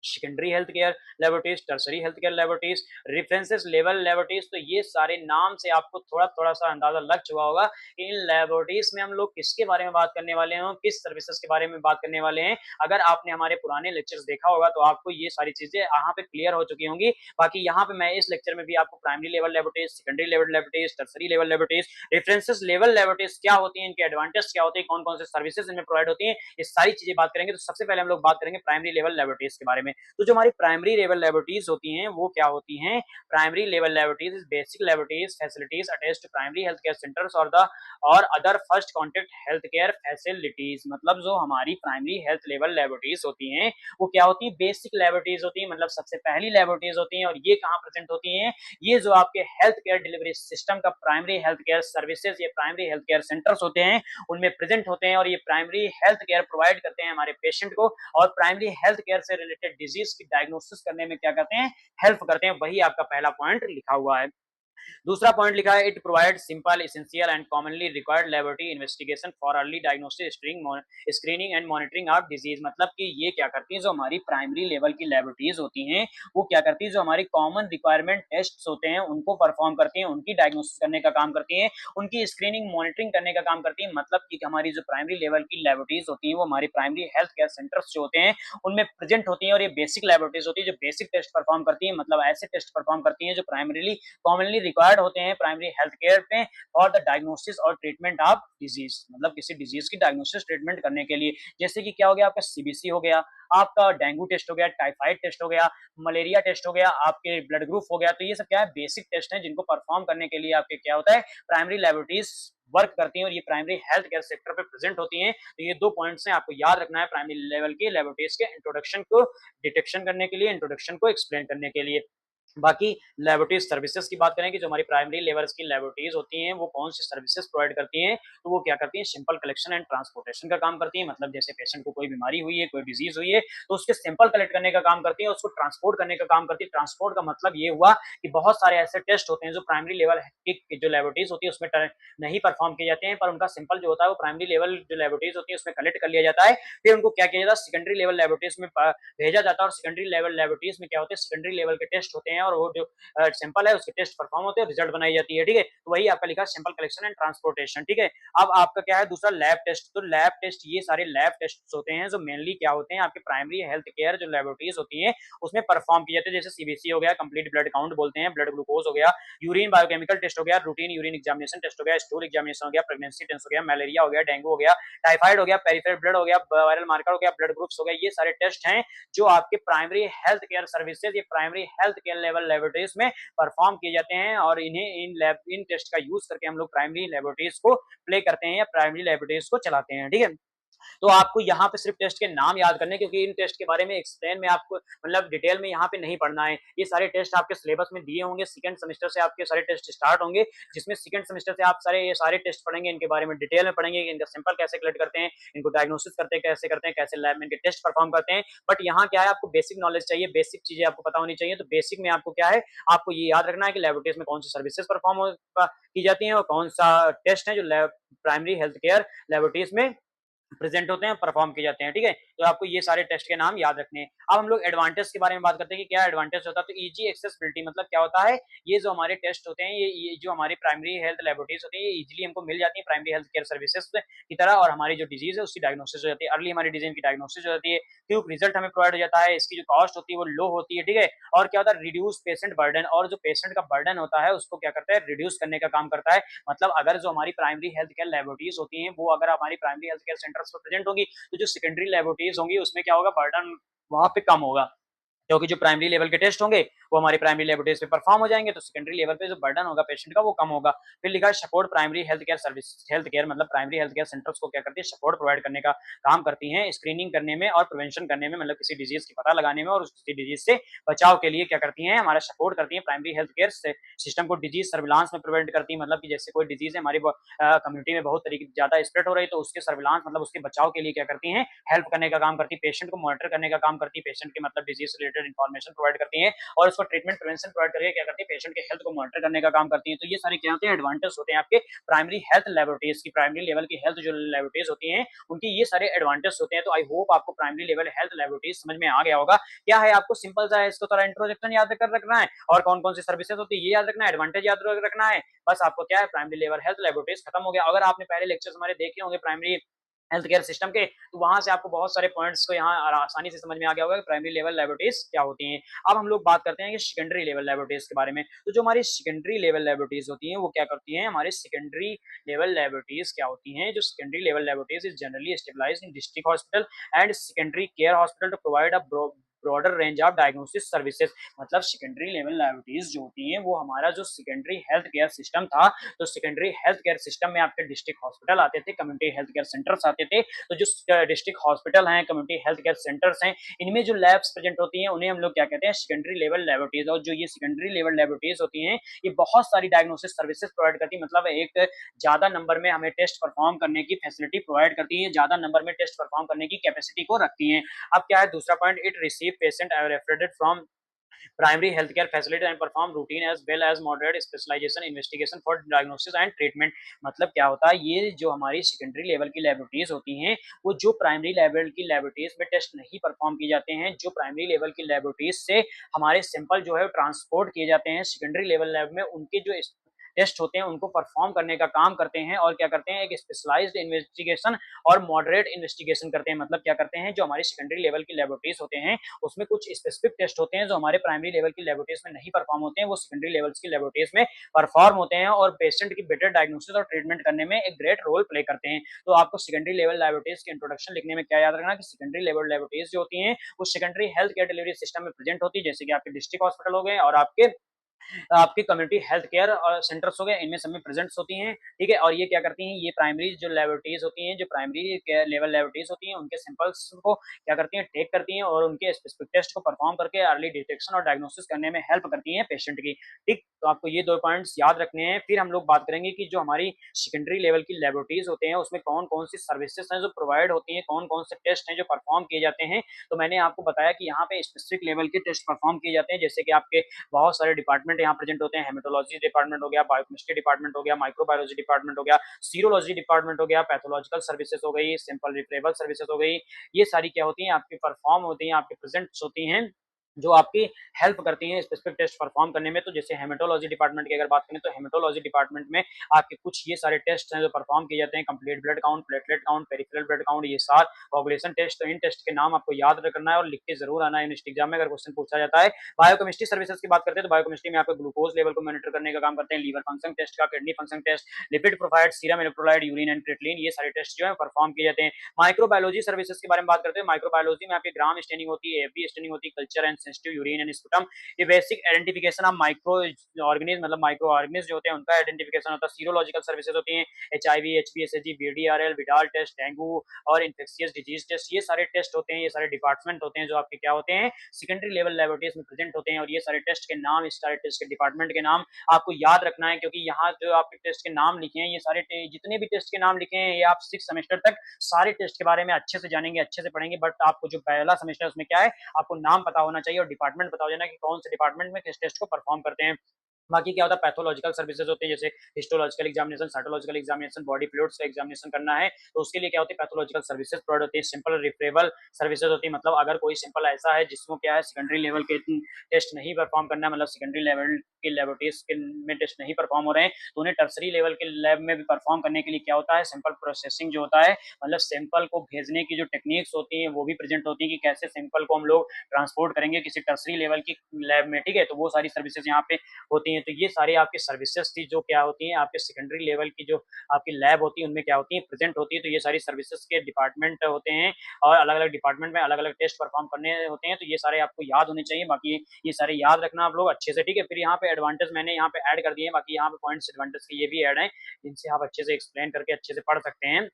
secondary health care laboratories, tertiary health care laboratories, references level laboratories. तो ये सारे नाम से आपको थोड़ा थोड़ा सा अंदाजा लग चुका होगा कि इन लेबोरेटरीज में हम लोग किसके बारे में बात करने वाले हैं, किस सर्विसेज के बारे में बात करने वाले हैं। अगर आपने हमारे पुराने लेक्चर्स देखा होगा तो आपको ये सारी चीजें यहाँ पे क्लियर हो चुकी होंगी। बाकी यहाँ पे मैं इस लेक्चर में भी आपको primary level laboratories, secondary level laboratories, tertiary level laboratories, references level laboratories क्या होती है, इनके एडवांटेज क्या होते हैं, कौन कौन से सर्विसेज इनमें प्रोवाइड होती है, ये सारी चीजें बात करेंगे। तो सबसे पहले हम लोग बात करेंगे प्राइमरी लेवल लेबोरेटरीज के बारे में। तो जो हमारी प्राइमरी लेवल लेबोरेटरीज होती हैं वो क्या होती हैं? Primary level laboratories is basic laboratories facilities attached to primary health care centres और other first contact health care facilities. मतलब जो हमारी प्राइमरी हेल्थ लेवल लेबोरेटरीज होती हैं वो क्या होती है? बेसिक लेबोरेटरीज होती हैं, मतलब सबसे पहली लेबोरेटरीज होती हैं। और ये कहाँ प्रेजेंट होती हैं? ये जो आपके हेल्थ केयर डिलीवरी सिस्टम का प्राइमरी हेल्थ केयर सर्विसेज, ये प्राइमरी हेल्थ केयर सेंटर्स होते हैं, उनमें प्रेजेंट होते हैं। और ये प्राइमरी हेल्थ केयर प्रोवाइड करते हैं हमारे पेशेंट को, और प्राइमरी हेल्थ केयर से रिलेटेड डिजीज की डायग्नोसिस करने में क्या करते हैं? हेल्प करते हैं। वही आपका पहला पॉइंट लिखा हुआ है। दूसरा पॉइंट लिखा है, it provide simple essential and commonly required laboratory investigation for early diagnosis, screening and monitoring of disease. मतलब कि ये क्या करती है, जो हमारी प्राइमरी लेवल की लेबोरेटरीज होती हैं वो क्या करती है, जो हमारी कॉमन रिक्वायरमेंट टेस्ट होते हैं उनको परफॉर्म करती हैं, उनकी डायग्नोसिस करने का काम करती हैं, उनकी स्क्रीनिंग मॉनिटरिंग करने का काम करती है। मतलब कि हमारी जो प्राइमरी लेवल की लेबोरेटरीज होती हैं वो हमारी प्राइमरी हेल्थ केयर सेंटर्स जो होते हैं उनमें प्रेजेंट होती हैं। और ये बेसिक लेबोरेटरीज होती है जो बेसिक टेस्ट परफॉर्म करती है, मतलब ऐसे टेस्ट परफॉर्म करती हैं जो प्राइमरीली कॉमनली रिक्वायर्ड होते हैं प्राइमरी हेल्थ केयर पे फॉर द डायग्नोसिस और ट्रीटमेंट ऑफ डिजीज। मतलब किसी डिजीज की डायग्नोसिस ट्रीटमेंट करने के लिए। जैसे कि क्या हो गया, आपका सीबीसी हो गया, आपका डेंगू टेस्ट हो गया, टाइफाइड टेस्ट हो गया, मलेरिया टेस्ट हो गया, आपके ब्लड ग्रुप हो गया। तो ये सब क्या है? बेसिक टेस्ट है जिनको परफॉर्म करने के लिए आपके क्या होता है? प्राइमरी लेबोरेटरीज वर्क करती हैं और ये प्राइमरी हेल्थ केयर सेक्टर पे प्रेजेंट होती हैं। तो ये 2 पॉइंट्स हैं, आपको याद रखना है प्राइमरी लेवल की लेबोरेटरीज के इंट्रोडक्शन को डिटेक्शन करने के लिए, इंट्रोडक्शन को एक्सप्लेन करने के लिए। बाकी लैबोरेटरी सर्विसेज की बात करें कि जो हमारी प्राइमरी लेवल्स की लैबोरेटरीज होती हैं वो कौन सी सर्विसेज प्रोवाइड करती हैं, तो वो क्या करती हैं, सिंपल कलेक्शन एंड ट्रांसपोर्टेशन का काम करती हैं। मतलब जैसे पेशेंट को कोई बीमारी हुई है, कोई डिजीज हुई है, तो उसके सैंपल कलेक्ट करने का काम करती है, उसको ट्रांसपोर्ट करने का काम करती है। ट्रांसपोर्ट का मतलब ये हुआ कि बहुत सारे ऐसे टेस्ट होते हैं जो प्राइमरी लेवल की जो लैबोरेटरीज होती है उसमें नहीं परफॉर्म किए जाते हैं, पर उनका सिंपल जो होता है वो प्राइमरी लेवल जो लैबोरेटरीज होती है उसमें कलेक्ट कर लिया जाता है। फिर उनको क्या किया जाता है, सेकेंडरी लेवल लैबोरेटरीज में भेजा जाता है, और सेकेंडरी लेवल लैबोरेटरीज में क्या होते हैं, सेकेंडरी लेवल के टेस्ट होते हैं, और वो जो सिंपल है उसके टेस्ट परफॉर्म होते हैं, रिजल्ट बनाई जाती है। ठीक है, तो वही आपका लिखा सिंपल कलेक्शन एंड ट्रांसपोर्टेशन। ठीक है, अब आपका क्या है दूसरा लैब टेस्ट। तो लैब टेस्ट, ये सारे लैब टेस्ट होते हैं जो मेनली क्या होते हैं, आपके प्राइमरी हेल्थ केयर जो लेबोरेटरीज होती हैं उसमें परफॉर्म किए जाते हैं। जैसे सीबीसी हो गया, कंप्लीट ब्लड काउंट बोलते हैं, ब्लड ग्लूकोज हो गया, यूरिन बायोकेमिकल टेस्ट हो गया, रूटीन यूरिन एग्जामिनेशन टेस्ट हो गया, स्टूल एग्जामिनेशन हो गया, प्रेगनेंसी टेस्ट हो गया, मलेरिया हो गया, डेंगू हो गया, टाइफाइड हो गया, पेरिफेरल ब्लड हो गया, वायरल मार्कर हो गया, ब्लड ग्रुप्स हो गया। ये सारे टेस्ट हैं जो आपके प्राइमरी हेल्थ केयर सर्विसेज, ये primary health care level laboratories में परफॉर्म किए जाते हैं, और इन्हें इन टेस्ट का यूज करके हम लोग प्राइमरी लेबोरेटरीज को प्ले करते हैं या प्राइमरी लेबोरेटरीज को चलाते हैं। ठीक है, तो आपको यहाँ पे सिर्फ टेस्ट के नाम याद करने, क्योंकि इन टेस्ट के बारे में एक्सप्लेन में आपको मतलब डिटेल में यहाँ पे नहीं पढ़ना है। ये सारे टेस्ट आपके सिलेबस में दिए होंगे, सेकंड सेमेस्टर से आपके सारे टेस्ट स्टार्ट होंगे, जिसमें सेकंड सेमेस्टर से आप ये सारे टेस्ट पढ़ेंगे, इनके बारे में डिटेल में पढ़ेंगे कि इनका सैंपल कैसे कलेक्ट करते हैं, इनको डायग्नोसिस करते हैं, कैसे लैब में इनके टेस्ट परफॉर्म करते हैं। बट यहाँ क्या है, आपको बेसिक नॉलेज चाहिए, बेसिक चीजें आपको पता होनी चाहिए। तो बेसिक में आपको क्या है, आपको ये याद रखना है कि लेबोरेटरीज में कौन सी सर्विसेज परफॉर्म की जाती हैं और कौन सा टेस्ट है जो प्राइमरी हेल्थ केयर लेबोरेटरीज में प्रेजेंट होते हैं, परफॉर्म किए जाते हैं। ठीक है, तो आपको ये सारे टेस्ट के नाम याद रखने हैं। अब हम लोग एडवांटेज के बारे में बात करते हैं कि क्या एडवांटेज होता है। तो इजी एक्सेसिबिलिटी मतलब क्या होता है, ये जो हमारे टेस्ट होते हैं, ये जो हमारी प्राइमरी हेल्थ लेबोरेटरीज होती है, ये इजीली हमको मिल जाती है प्राइमरी हेल्थ केयर सर्विसेज की तरह, और हमारी जो डिजीज है उसकी डायग्नोसिस हो जाती है, अर्ली हमारी डिजीज की डायग्नोसिस हो जाती है, क्योंकि रिजल्ट हमें प्रोवाइड हो जाता है, इसकी जो कॉस्ट होती है वो लो होती है। ठीक है, और क्या होता है, रिड्यूस पेशेंट बर्डन, और जो पेशेंट का बर्डन होता है उसको क्या करता है, रिड्यूस करने का काम करता है। मतलब अगर जो हमारी प्राइमरी हेल्थ केयर लेबोरेटरीज होती हैं वो अगर हमारी प्राइमरी हेल्थ केयर सेंटर्स पर प्रेजेंट होंगी, तो जो सेकेंडरी लेबोरेटरीज होंगी उसमें क्या होगा, बर्डन वहां पे कम होगा, क्योंकि जो प्राइमरी लेवल के टेस्ट होंगे वो हमारी प्राइमरी लेबोरेटरीज पे परफॉर्म हो जाएंगे, तो सेकेंडरी लेवल पे जो बर्डन होगा पेशेंट का वो कम होगा। फिर लिखा है support primary health care service, health care मतलब प्राइमरी हेल्थ केयर सेंटर्स को क्या करती है, सपोर्ट प्रोवाइड करने का काम करती हैं, स्क्रीनिंग करने में और प्रिवेंशन करने में, मतलब किसी डिजीज की पता लगाने में और उस डिजीज से बचाव के लिए क्या करती हैं, हमारा सपोर्ट करती है। प्राइमरी हेल्थ केयर सिस्टम को डिजीज सर्विलांस में प्रिवेंट करती है, मतलब कि जैसे कोई डिजीज है हमारी कम्युनिटी में बहुत तरीके ज्यादा स्प्रेड हो रही है, तो उसके सर्विलांस मतलब उसके बचाव के लिए क्या करती हैं, हेल्प करने का काम करती है, पेशेंट को मॉनिटर करने का काम करती है, पेशेंट के मतलब डिजीज रिलेटेड इन्फॉर्मेशन प्रोवाइड करती हैं, और उसको ट्रीटमेंट प्रिवेंशन प्रोवाइड करके क्या करती है, पेशेंट के हेल्थ को मॉनिटर करने का काम करती है। तो ये सारे क्या होते हैं, एडवांटेज होते हैं आपके प्राइमरी हेल्थ लेबोरेटरीज की, प्राइमरी लेवल की हेल्थ जो लेबोरेटरीज होती हैं उनकी ये सारे एडवांटेज होते हैं। तो आई होप आपको प्राइमरी लेवल हेल्थ लेबोरेटरीज समझ में आ गया होगा। क्या है, आपको सिंपल सा है, इसको थोड़ा इंट्रोडक्शन याद कर रखना है, और कौन कौन सी सर्विसेज होती है ये याद रखना है, एडवांटेज याद रखना है। बस आपको क्या है, प्राइमरी लेवल हेल्थ लेबोरेटरीज खत्म हो गया। अगर आपने पहले लेक्चर्स हमारे देखे होंगे प्राइमरी हेल्थ केयर सिस्टम के, तो वहां से आपको बहुत सारे पॉइंट्स को यहाँ आसानी से समझ में आ गया होगा कि प्राइमरी लेवल लेबोरेटरीज क्या होती हैं। अब हम लोग बात करते हैं कि सेकेंडरी लेवल लेबोरेटरीज के बारे में। तो जो हमारी सेकेंडरी लेवल लेबोरेटरीज होती हैं वो क्या करती हैं, हमारी सेकेंडरी लेवल लेबोरेटरीज क्या होती हैं, जो secondary level laboratories is generally stabilised in district hospital and secondary care hospital to provide a broader range of diagnosis services. मतलब सेकेंडरी लेवल लेबोरेटरीज जो होती हैं वो हमारा जो सेकेंडरी हेल्थ केयर सिस्टम था, तो सेकेंडरी हेल्थ केयर सिस्टम में आपके डिस्ट्रिक्ट हॉस्पिटल आते थे, कम्युनिटी हेल्थ केयर सेंटर्स आते थे। तो जो डिस्ट्रिक्ट हॉस्पिटल हैं, कम्युनिटी हेल्थ केयर सेंटर्स हैं, इनमें जो लैब्स प्रेजेंट होती हैं उन्हें हम लोग क्या कहते हैं, सेकेंडरी लेवल लेबोरेटरीज। और जो ये सेकेंडरी लेवल लेबोरेटरीज होती हैं ये बहुत सारी डायग्नोसिस सर्विसेज प्रोवाइड करती है, मतलब एक ज्यादा नंबर में हमें टेस्ट परफॉर्म करने की फैसिलिटी प्रोवाइड करती है, ज्यादा नंबर में टेस्ट परफॉर्म करने की कैपेसिटी को रखती हैं। अब क्या है दूसरा point, it receive patient referred from primary healthcare facility and perform routine as well as moderate specialization investigation for diagnosis and treatment। मतलब क्या होता है, ये जो हमारी सेकेंडरी लेवल की लेबोरेटरीज होती हैं वो जो प्राइमरी लेवल की लेबोरेटरीज में टेस्ट नहीं परफॉर्म किए जाते हैं, जो प्राइमरी लेवल की लेबोरेटरीज से हमारे सैंपल जो है ट्रांसपोर्ट किए जाते हैं सेकेंडरी लेवल लैब में, उनके जो टेस्ट होते हैं उनको परफॉर्म करने का काम करते हैं, और क्या करते हैं, एक स्पेशलाइज्ड इन्वेस्टिगेशन और मॉडरेट इन्वेस्टिगेशन करते हैं। मतलब क्या करते हैं, जो हमारी सेकेंडरी लेवल की लेबोरेटरीज होते हैं उसमें कुछ स्पेसिफिक टेस्ट होते हैं जो हमारे प्राइमरी लेवल की लेबोरेटरीज में नहीं परफॉर्म होते हैं, वो सेकेंडरी लेवल्स की लेबोरेटरीज में परफॉर्म होते हैं, और पेशेंट की बेटर डायग्नोसिस और ट्रीटमेंट करने में एक ग्रेट रोल प्ले करते हैं। तो आपको सेकेंडरी लेवल लेबोरेटरीज के इंट्रोडक्शन लिखने में क्या याद रखना कि सेकेंडरी लेवल लेबोरेटरीज जो होती हैं वो secondary health care delivery system में प्रेजेंट होती है, जैसे कि आपके डिस्ट्रिक्ट हॉस्पिटल हो गए और आपके आपकी कम्युनिटी हेल्थ केयर सेंटर्स हो गए, इनमें सब में प्रेजेंट्स होती हैं, ठीक है? और ये क्या करती हैं, ये प्राइमरी जो लैबोरेटरीज़ होती हैं, जो प्राइमरी केयर लेवल लैबोरेटरीज़ होती हैं, उनके सैंपल्स को क्या करती हैं, टेक करती हैं और उनके स्पेसिफिक टेस्ट को परफॉर्म करके अर्ली डिटेक्शन और डायग्नोसिस करने में हेल्प करती हैं पेशेंट की, ठीक? तो आपको ये 2 पॉइंट्स याद रखने हैं। फिर हम लोग बात करेंगे कि जो हमारी सेकेंडरी लेवल की लैबोरेटरीज़ होते हैं, उसमें कौन-कौन सी सर्विसेज़ हैं जो प्रोवाइड होती हैं, कौन-कौन से टेस्ट हैं जो परफॉर्म किए जाते हैं। तो मैंने आपको बताया कि यहाँ पे स्पेसिफिक लेवल के टेस्ट परफॉर्म किए जाते हैं, जैसे कि आपके बहुत सारे डिपार्टमेंट यहाँ प्रेजेंट होते हैं। हेमेटोलॉजी डिपार्टमेंट हो गया, बायोकेमिस्ट्री डिपार्टमेंट हो गया, माइक्रोबायोलॉजी डिपार्टमेंट हो गया, सीरोलॉजी डिपार्टमेंट हो गया, पैथोलॉजिकल सर्विसेज हो गई, सिंपल रिट्रीवल सर्विसेज हो गई। ये सारी क्या होती हैं, आपकी परफॉर्म होती हैं, आपकी प्रेजेंट्स होती हैं, जो आपकी हेल्प करती हैं स्पेसिफिक टेस्ट परफॉर्म करने में। तो जैसे हेमेटोलॉजी डिपार्टमेंट की अगर बात करें, तो हेमेटोलॉजी डिपार्टमेंट में आपके कुछ ये सारे टेस्ट हैं जो परफॉर्म किए जाते हैं, complete blood count, platelet count, peripheral blood count, ये सार कोगुलेशन टेस्ट। तो इन टेस्ट के नाम आपको याद करना है और लिख के जरूर आना है यूनिवर्सिटी एग्जाम में, अगर क्वेश्चन पूछा जाता है। बायोकेमिस्ट्री सर्विसेज की बात करते हैं, तो बायोकेमिस्ट्री में आपको ग्लूकोज लेवल को मॉनिटर करने का काम करते हैं, लीवर फंक्शन टेस्ट का, kidney function test, lipid profile, serum electrolyte, urine and creatinine, ये सारे टेस्ट जो है परफॉर्म किए जाते हैं। माइक्रोबायोलॉजी सर्विसेज के बारे में बात करते हैं। माइक्रोबायोलॉजी में आपकी ग्राम स्टेनिंग होती है, एफबी स्टेनिंग होती है, culture and sensitive urine and sputum, ये basic identification of micro organism, मतलब माइक्रो ऑर्गेनिज्म जो होते हैं उनका आइडेंटिफिकेशन होता है। सीरोलॉजिकल सर्विसेज होती हैं, एचआईवी, एचपीएसएजी, बीडीआरएल, विडाल टेस्ट, डेंगू और इन्फेक्शियस डिजीज टेस्ट, ये सारे टेस्ट होते हैं, ये सारे डिपार्टमेंट होते हैं जो आपके क्या होते हैं, सेकेंडरी लेवल लैबोरेटरीज में प्रेजेंट होते हैं। और ये सारे टेस्ट के नाम, इस सारे टेस्ट के डिपार्टमेंट के नाम आपको याद रखना है, क्योंकि यहाँ जो आपके टेस्ट के नाम लिखे हैं, ये सारे जितने भी टेस्ट के नाम लिखे हैं, ये आप 6 सेमेस्टर तक सारे टेस्ट के बारे में अच्छे से जानेंगे, अच्छे से पढ़ेंगे। बट आपको जो पहला सेमेस्टर है उसमें क्या है, आपको नाम पता होना चाहिए और डिपार्टमेंट पता हो जाना कि कौन से डिपार्टमेंट में किस टेस्ट को परफॉर्म करते हैं। बाकी क्या होता है, पैथोलॉजिकल सर्विसेज होते हैं, जैसे histological examination, cytological examination, body fluids का एग्जामिनेशन करना है, तो उसके लिए क्या होती है, पैथोलॉजिकल सर्विसेज प्रोवाइड होती है। सिंपल रिफरेबल सर्विसेज होती है, मतलब अगर कोई सिंपल ऐसा है जिसको क्या है, सेकेंडरी लेवल के टेस्ट नहीं परफॉर्म करना है, मतलब सेकेंडरी लेवल के लेबोरेटरीज के में टेस्ट नहीं परफॉर्म हो रहे हैं, तो उन्हें टर्सरी लेवल के लैब में भी परफॉर्म करने के लिए क्या होता है, सिंपल प्रोसेसिंग जो होता है, मतलब सैंपल को भेजने की जो टेक्निक्स होती हैं वो भी प्रेजेंट होती है, कि कैसे सैंपल को हम लोग ट्रांसपोर्ट करेंगे किसी टर्सरी लेवल की लैब में, ठीक है? तो वो सारी सर्विसेज यहाँ पे होती हैं। तो ये सारी आपकी सर्विसेज थी जो क्या होती हैं, आपके सेकेंडरी लेवल की जो आपकी लैब होती है उनमें क्या होती है, प्रेजेंट होती है। तो ये सारी सर्विसेज के डिपार्टमेंट होते हैं और अलग अलग डिपार्टमेंट में अलग अलग टेस्ट परफॉर्म करने होते हैं, तो ये सारे आपको याद होने चाहिए। बाकी ये सारे याद रखना आप लोग अच्छे से, ठीक है? फिर यहाँ पे एडवांटेज मैंने यहाँ पे ऐड कर दिए हैं, बाकी यहाँ पे पॉइंट्स एडवांटेज के ये भी ऐड हैं, जिनसे आप अच्छे से एक्सप्लेन करके अच्छे से पढ़ सकते हैं।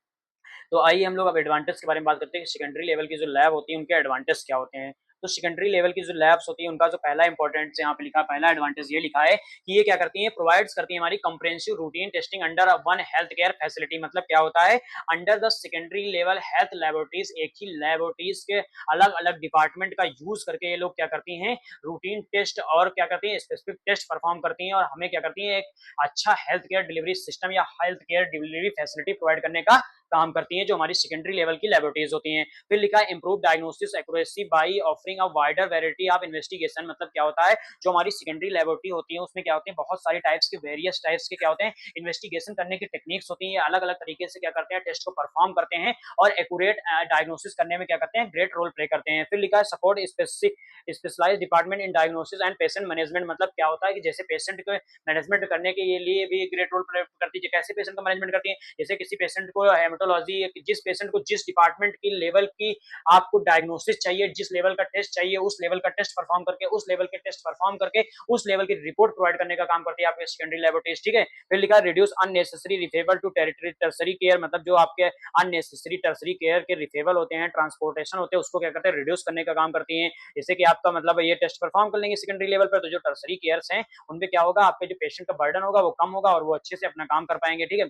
तो आइए हम लोग अब एडवांटेज के बारे में बात करते हैं कि सेकेंडरी लेवल की जो लैब होती है उनके एडवांटेज क्या होते हैं। तो सेकेंडरी लेवल की जो लैब्स होती है उनका जो पहला इंपॉर्टेंट यहाँ पे लिखा है, पहला एडवांटेज ये लिखा है कि ये क्या करती हैं, प्रोवाइड्स करती है हमारी comprehensive routine testing under one health care facility. मतलब क्या होता है, under the secondary level health laboratories, एक ही लैबोरेटरीज के अलग अलग डिपार्टमेंट का यूज करके ये लोग क्या करती हैं, रूटीन टेस्ट और क्या करती हैं, स्पेसिफिक टेस्ट परफॉर्म करती हैं और हमें क्या करती हैं, एक अच्छा हेल्थ केयर डिलीवरी सिस्टम या health care delivery facility provide करने का काम करती हैं, जो हमारी सेकेंडरी लेवल की लैबोरेटरीज होती हैं। फिर लिखा है improve diagnosis accuracy by offering a wider variety of investigation. मतलब क्या होता है, जो हमारी सेकेंडरी लैबोरेटरी होती है उसमें क्या होते हैं, बहुत सारी टाइप्स के, वेरियस टाइप्स के क्या होते हैं, इन्वेस्टिगेशन करने की टेक्निक्स होती हैं, अलग अलग तरीके से क्या करते हैं, टेस्ट को परफॉर्म करते हैं और एक्यूरेट डायग्नोसिस करने में क्या करते हैं, ग्रेट रोल प्ले करते हैं। फिर लिखा है support specific specialised department in diagnosis and patient management. मतलब क्या होता है कि जैसे पेशेंट को मैनेजमेंट करने के लिए भी ग्रेट रोल प्ले करती है। कैसे पेशेंट का मैनेजमेंट करती है, जैसे किसी पेशेंट को हेमेटोलॉजी, जिस पेशेंट को जिस डिपार्टमेंट की लेवल की आपको डायग्नोसिस चाहिए, जिस लेवल का टेस्ट चाहिए, उस लेवल का टेस्ट परफॉर्म करके, उस लेवल के टेस्ट परफॉर्म करके उस लेवल की रिपोर्ट प्रोवाइड करने का काम करती है आपके सेकेंडरी लैबोरेटरीज, ठीक है? फिर लिखा है reduce unnecessary referral to territory tertiary care. मतलब जो आपके अननेसेसरी टर्सरी केयर के रिफेबल होते हैं, ट्रांसपोर्टेशन होते हैं, उसको क्या करते हैं, रिड्यूस करने का काम करती हैं। जैसे कि आपका मतलब ये टेस्ट परफॉर्म कर लेंगे सेकेंडरी लेवल पर, तो जो टर्सरी केयर्स हैं उनपे क्या होगा, आपके जो पेशेंट का बर्डन होगा वो कम होगा और वो अच्छे से अपना काम कर पाएंगे, ठीक है?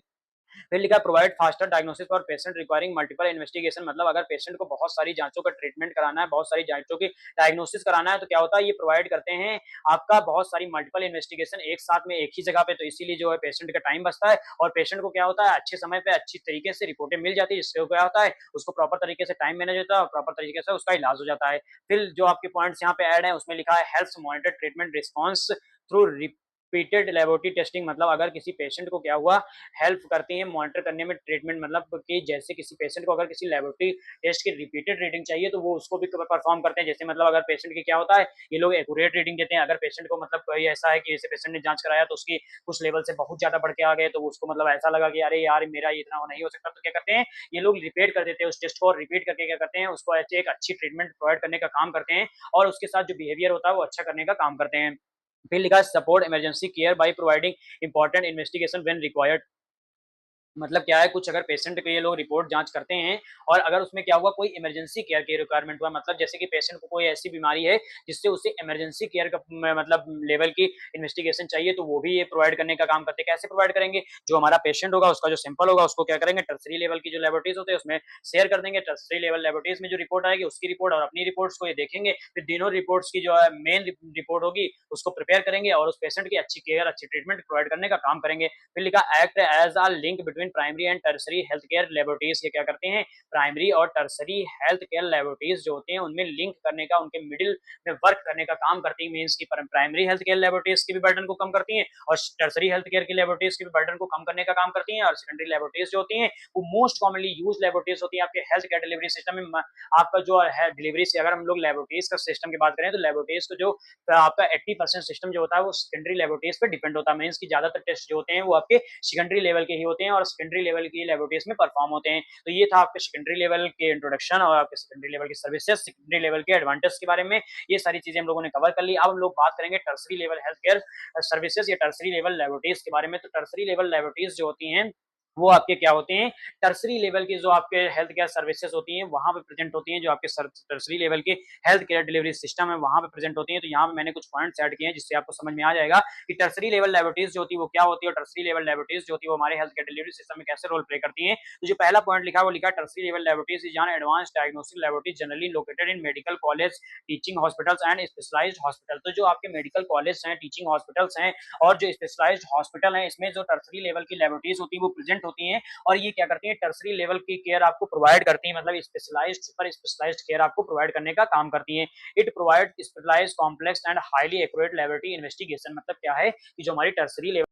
फिर लिखा provide faster diagnosis for patient requiring multiple investigation. मतलब अगर पेशेंट को बहुत सारी जांचों का ट्रीटमेंट कराना है, बहुत सारी जांचों की डायग्नोसिस कराना है, तो क्या होता है, ये प्रोवाइड करते हैं आपका बहुत सारी मल्टीपल इन्वेस्टिगेशन एक साथ में एक ही जगह पे। तो इसीलिए जो है पेशेंट का टाइम बचता है और पेशेंट को क्या होता है, अच्छे समय पे अच्छी तरीके से रिपोर्टें मिल जाती है, जिससे क्या होता है, उसको प्रॉपर तरीके से टाइम मैनेज होता है और प्रॉपर तरीके से उसका इलाज हो जाता है। फिर जो आपके पॉइंट्स यहाँ पे ऐड है उसमें लिखा है health monitor treatment response through repeated laboratory testing. मतलब अगर किसी पेशेंट को क्या हुआ, हेल्प करती हैं मॉनिटर करने में ट्रीटमेंट। मतलब कि जैसे किसी पेशेंट को अगर किसी लेबोरेटरी टेस्ट की रिपीटेड रीडिंग चाहिए तो वो उसको भी परफॉर्म करते हैं। जैसे मतलब अगर पेशेंट की क्या होता है, ये लोग एक्यूरेट रीडिंग देते हैं। अगर पेशेंट को मतलब कोई ऐसा है कि जैसे पेशेंट ने जांच कराया तो उसकी कुछ लेवल से बहुत ज्यादा बढ़ के आ गए, तो उसको मतलब ऐसा लगा कि अरे यार मेरा इतना नहीं हो सकता, तो क्या करते हैं, ये लोग रिपीट कर देते हैं उस टेस्ट को और रिपीट करके क्या करते हैं, उसको एक अच्छी ट्रीटमेंट प्रोवाइड करने का काम करते हैं और उसके साथ जो बिहेवियर होता है वो अच्छा करने का काम करते हैं। फिर लिखा है support emergency care by providing important investigation when required. मतलब क्या है, कुछ अगर पेशेंट के ये लोग रिपोर्ट जांच करते हैं और अगर उसमें क्या हुआ, कोई इमरजेंसी केयर की रिक्वायरमेंट हुआ, मतलब जैसे कि पेशेंट को कोई ऐसी बीमारी है जिससे उसे इमरजेंसी केयर का मतलब लेवल की इन्वेस्टिगेशन चाहिए, तो वो भी ये प्रोवाइड करने का काम करते हैं। कैसे प्रोवाइड करेंगे, जो हमारा पेशेंट होगा उसका जो सैंपल होगा उसको क्या करेंगे, टर्सरी लेवल की जो लेबोरेटरीज होते हैं उसमें शेयर कर देंगे। टर्सरी लेवल लेबोरेटरीज में जो रिपोर्ट आएगी उसकी रिपोर्ट और अपनी रिपोर्ट्स को ये देखेंगे, फिर तीनों रिपोर्ट्स की जो है मेन रिपोर्ट होगी उसको प्रिपेयर करेंगे और उस पेशेंट की अच्छी केयर अच्छी ट्रीटमेंट प्रोवाइड करने का काम करेंगे। फिर लिखा act as a link between primary and tertiary health care laboratories. ये क्या करते हैं, प्राइमरी और टर्सरी हेल्थ केयर लेबोरेटरीज जो होते हैं उनमें लिंक करने का, उनके मिडिल में वर्क करने का काम करती है। मीन्स की प्राइमरी हेल्थ केयर लेबोरेटरीज की भी बर्डन को कम करती हैं और टर्सरी हेल्थ केयर की लेबोरेटरीज की भी बर्डन को कम करने का काम करती हैं। और सेकेंडरी लेबोरेटरीज जो होती हैं वो मोस्ट कॉमनली यूज लेबोरेटरीज होती हैं आपके हेल्थ केयर डिलीवरी सिस्टम में। आपका जो है डिलीवरी से, अगर हम लोग लेबोरेटरीज का सिस्टम की बात करें तो लेबोरेटरीज को जो आपका 80% सिस्टम जो होता है वो सेकेंडरी लेबोरेटरीज पे डिपेंड होता है। मीन्स की ज्यादातर टेस्ट जो होते हैं वो आपके सेकेंडरी लेवल के ही होते हैं और सेकेंडरी लेवल की लेबोरेटरीज में परफॉर्म होते हैं। तो ये था आपके सेकेंडरी लेवल के इंट्रोडक्शन और आपके सेकेंडरी लेवल की सर्विसेज, सेकेंडरी लेवल के एडवांटेज के बारे में। ये सारी चीजें हम लोगों ने कवर कर ली। अब हम लोग बात करेंगे tertiary level health care services या टर्सरी लेवल लेबोरेटरीज के बारे में। तो टर्सरी लेवल लेबोरेटरीज जो होती हैं वो आपके क्या होते हैं, टर्सरी लेवल की जो आपके हेल्थ केयर सर्विसेज होती हैं वहां पे प्रेजेंट होती हैं। जो आपके टर्सरी लेवल के हेल्थ केयर डिलीवरी सिस्टम है वहां पे प्रेजेंट होती हैं। तो यहाँ पे मैंने कुछ पॉइंट्स ऐड किए हैं जिससे आपको समझ में आ जाएगा कि टर्सरी लेवल लेबोरेटरीज जो होती है वो क्या होती है और टर्सरी लेवल लेबोरेटरीज जो होती है वो हमारे हेल्थ केयर डिलीवरी सिस्टम में कैसे रोल प्ले करती हैं। तो जो पहला पॉइंट लिखा है वो लिखा है tertiary level laboratories is an advance diagnostic laboratory generally located in medical college, teaching hospitals and specialised hospital. तो जो आपके मेडिकल कॉलेज हैं, टीचिंग हॉस्पिटल्स हैं और जो स्पेशलाइज्ड हॉस्पिटल हैं, इसमें जो टर्सरी लेवल की लेबोरेटरीज होती है वो प्रेजेंट होती हैं और ये क्या करती है, टर्सरी लेवल की केयर आपको प्रोवाइड करती है। मतलब स्पेशलाइज्ड सुपर स्पेशलाइज्ड केयर आपको प्रोवाइड करने का काम करती है। It provide specialised complex and highly accurate laboratory investigation. मतलब क्या है कि जो हमारी टर्सरी लेवल,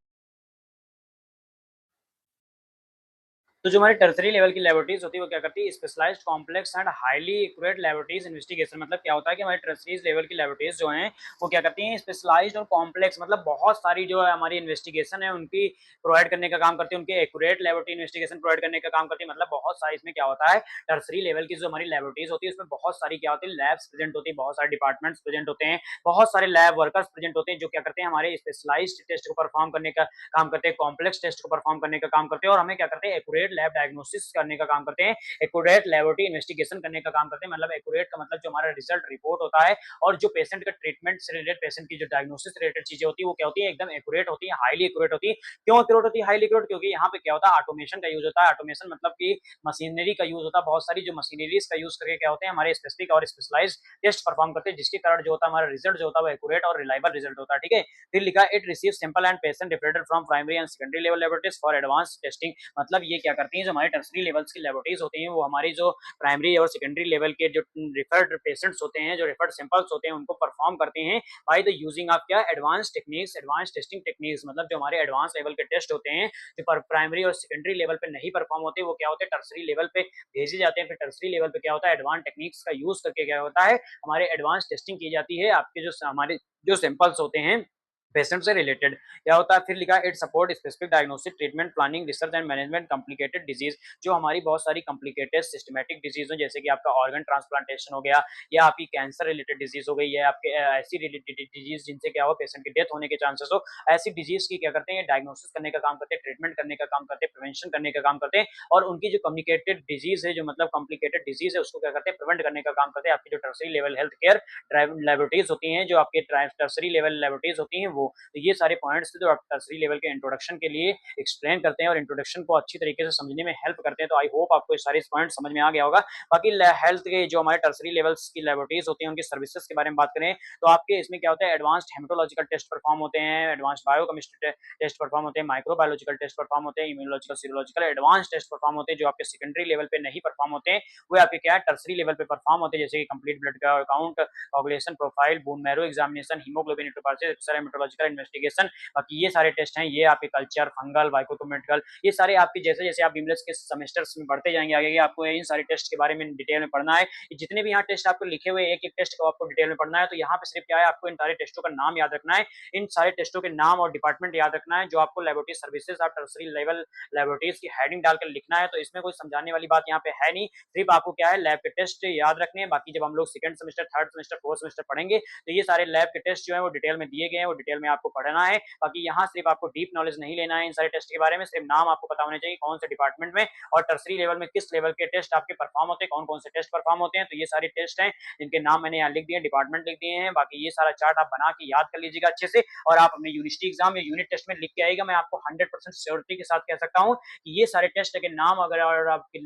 तो जो हमारी टर्सरी लेवल की लेबोरेटरीज होती है वो क्या करती है, specialised complex and highly accurate laboratories investigation. मतलब क्या होता है कि हमारी टर्सरीज लेवल की लेबोरेटरीज जो हैं वो क्या करती हैं, स्पेशलाइज्ड और कॉम्प्लेक्स मतलब बहुत सारी जो है हमारी इन्वेस्टिगेशन है उनकी प्रोवाइड करने का काम करती है, उनके एक्यूरेट लेबोरेटरी इन्वेस्टिगेशन प्रोवाइड करने का काम करती है। मतलब बहुत सारी इसमें क्या होता है, टर्सरी लेवल की जो हमारी लेबोरेटरीज होती है उसमें बहुत सारी क्या होती है, लैब्स प्रेजेंट होती है, बहुत सारे डिपार्टमेंट्स प्रेजेंट होते हैं, बहुत सारे लैब वर्कर्स प्रेजेंट होते हैं जो क्या करते हैं, हमारे स्पेशलाइज्ड टेस्ट को परफॉर्म करने का काम करते हैं, कॉम्प्लेक्स टेस्ट को परफॉर्म करने का काम करते हैं और हमें क्या करते हैं, एक्यूरेट लैब डायग्नोसिस करने का काम करते हैं, एक्यूरेट लेबोरेटरी इन्वेस्टिगेशन करने का काम करते हैं। मतलब एक्यूरेट का मतलब जो हमारा रिजल्ट रिपोर्ट होता है और जो पेशेंट का ट्रीटमेंट से रिलेटेड, पेशेंट की जो डायग्नोसिस रिलेटेड चीजें होती है वो क्या होती है, एकदम एक्यूरेट होती है, हाईली एक्यूरेट होती है। क्यों एक्यूरेट होती है, हाईली एक्यूरेट? क्योंकि यहाँ पे क्या होता है, ऑटोमेशन का यूज होता है। ऑटोमेशन मतलब कि मशीनरी का यूज होता है, बहुत सारी जो मशीनरीज का यूज करके क्या होते हैं, हमारे स्पेसिफिक और स्पेशलाइज टेस्ट परफॉर्म करते हैं, जिसके कारण जो होता है हमारा रिजल्ट जो होता है वो एक्यूरेट और रिलायबल रिजल्ट होता है। ठीक है। फिर लिखा it receive sample and patient reported from primary and secondary level laboratories for advance testing. मतलब ये क्या करती हैं, जो हमारी टर्सरी लेवल्स की लेबोरेटरीज होती हैं वो हमारी जो प्राइमरी और सेकेंडरी लेवल के जो रिफर्ड पेशेंट्स होते हैं, जो रिफर्ड सैंपल्स होते हैं उनको परफॉर्म करते हैं बाय द यूजिंग ऑफ क्या, advance techniques, advance testing techniques. मतलब जो हमारे एडवांस लेवल के टेस्ट होते हैं जो प्राइमरी और सेकेंडरी लेवल पे नहीं परफॉर्म होते वो क्या होते हैं, टर्सरी लेवल पे भेजे जाते हैं। फिर टर्सरी लेवल पे क्या होता है, एडवांस टेक्निक्स का यूज करके क्या होता है, हमारे एडवांस टेस्टिंग की जाती है आपके जो हमारे जो सैंपल्स होते हैं पेशेंट से रिलेटेड क्या होता है। फिर लिखा है it support specific diagnostic treatment planning research and management complicated disease. जो हमारी बहुत सारी कॉम्प्लिकेटेड सिस्टमेटिक डिजीज हो, जैसे कि आपका ऑर्गन ट्रांसप्लांटेशन हो गया या आपकी कैंसर रिलेटेड डिजीज हो गई या आपके ऐसी रिलेटेड डिजीज जिनसे क्या हो पेशेंट की डेथ होने के चांसेस हो, ऐसी डिजीज की क्या करते हैं, डायग्नोसिस करने का काम करते हैं, ट्रीटमेंट करने का काम करते हैं, प्रिवेंशन करने का काम करते हैं और उनकी जो कम्युनिकेटेड डिजीज है, जो मतलब कॉम्प्लिकेटेड डिजीज है उसको क्या करते हैं, प्रिवेंट करने का काम करते हैं आपकी जो tertiary level health care laboratories होती हैं, जो आपके टर्सरी लेवल लेबोरेटरीज होती हैं वो। तो ये सारे पॉइंट्स थे जो आप टर्सरी लेवल के इंट्रोडक्शन के लिए एक्सप्लेन करते हैं और इंट्रोडक्शन को अच्छी तरीके से समझने में हेल्प करते हैं। तो आई होप आपको ये सारे पॉइंट समझ में आ गया होगा। बाकी हेल्थ के जो हमारे टर्सरी लेवल्स की लेबोरेटरीज होती हैं उनकी सर्विसेज के बारे में बात करें तो आपके इसमें क्या होता है, एडवांस्ड हेमेटोलॉजिकल टेस्ट परफॉर्म होते हैं, एडवांस्ड बायोकेमिस्ट्री टेस्ट परफॉर्म होते हैं, माइक्रोबायोलॉजिकल टेस्ट परफॉर्म होते हैं, immunological serological advance test perform होते हैं। जो आपके सेकेंडरी लेवल पे नहीं परफॉर्म होते हैं वो आपके क्या है, टर्सरी लेवल पे परफॉर्म होते हैं, जैसे कि कंप्लीट ब्लड का count, coagulation profile, bone marrow examination, haemoglobin electrophoresis, haematological investigation. बाकी ये सारे टेस्ट हैं, ये आपके कल्चर, फंगल, बायोकेमिकल, ये सारे आपके जैसे जैसे आप बिमलेस के सेमेस्टर्स में बढ़ते जाएंगे आगे आपको इन सारे टेस्ट के बारे में डिटेल में पढ़ना है। जितने भी यहाँ टेस्ट आपको लिखे हुए एक एक टेस्ट को आपको डिटेल में पढ़ना है। तो यहाँ पे सिर्फ क्या है, आपको इन सारे टेस्टों का नाम याद रखना है, इन सारे टेस्टों के नाम और डिपार्टमेंट याद रखना है, जो आपको लेबोरेटरी सर्विसेज आप टर्सरी लेवल लेबोरेटरीज की हेडिंग डालकर लिखना है। तो इसमें कोई समझाने वाली बात यहाँ पे है नहीं, सिर्फ आपको क्या है, लैब के टेस्ट याद रखने हैं। बाकी जब हम लोग second semester, third semester, fourth semester पढ़ेंगे तो ये सारे लैब के टेस्ट जो है वो डिटेल में दिए गए हैं, वो डिटेल में आपको पढ़ना है। बाकी यहाँ सिर्फ आपको डीप नॉलेज नहीं लेना है इन सारे टेस्ट के बारे में, सिर्फ नाम आपको पता होने चाहिए कौन से डिपार्टमेंट में और टर्सरी लेवल में किस लेवल के टेस्ट आपके परफॉर्म होते हैं, कौन-कौन से टेस्ट परफॉर्म होते हैं। तो ये सारे टेस्ट हैं जिनके नाम मैंने यहाँ लिख दिए, डिपार्टमेंट लिख दिए हैं। बाकी ये सारा चार्ट आप बना के याद कर लीजिएगा अच्छे से और आप अपने यूनिवर्सिटी एग्जाम या यूनिट टेस्ट में लिख के आइएगा। मैं आपको 100% श्योरिटी के साथ कह सकता हूँ कि ये सारे टेस्ट के नाम अगर और आपके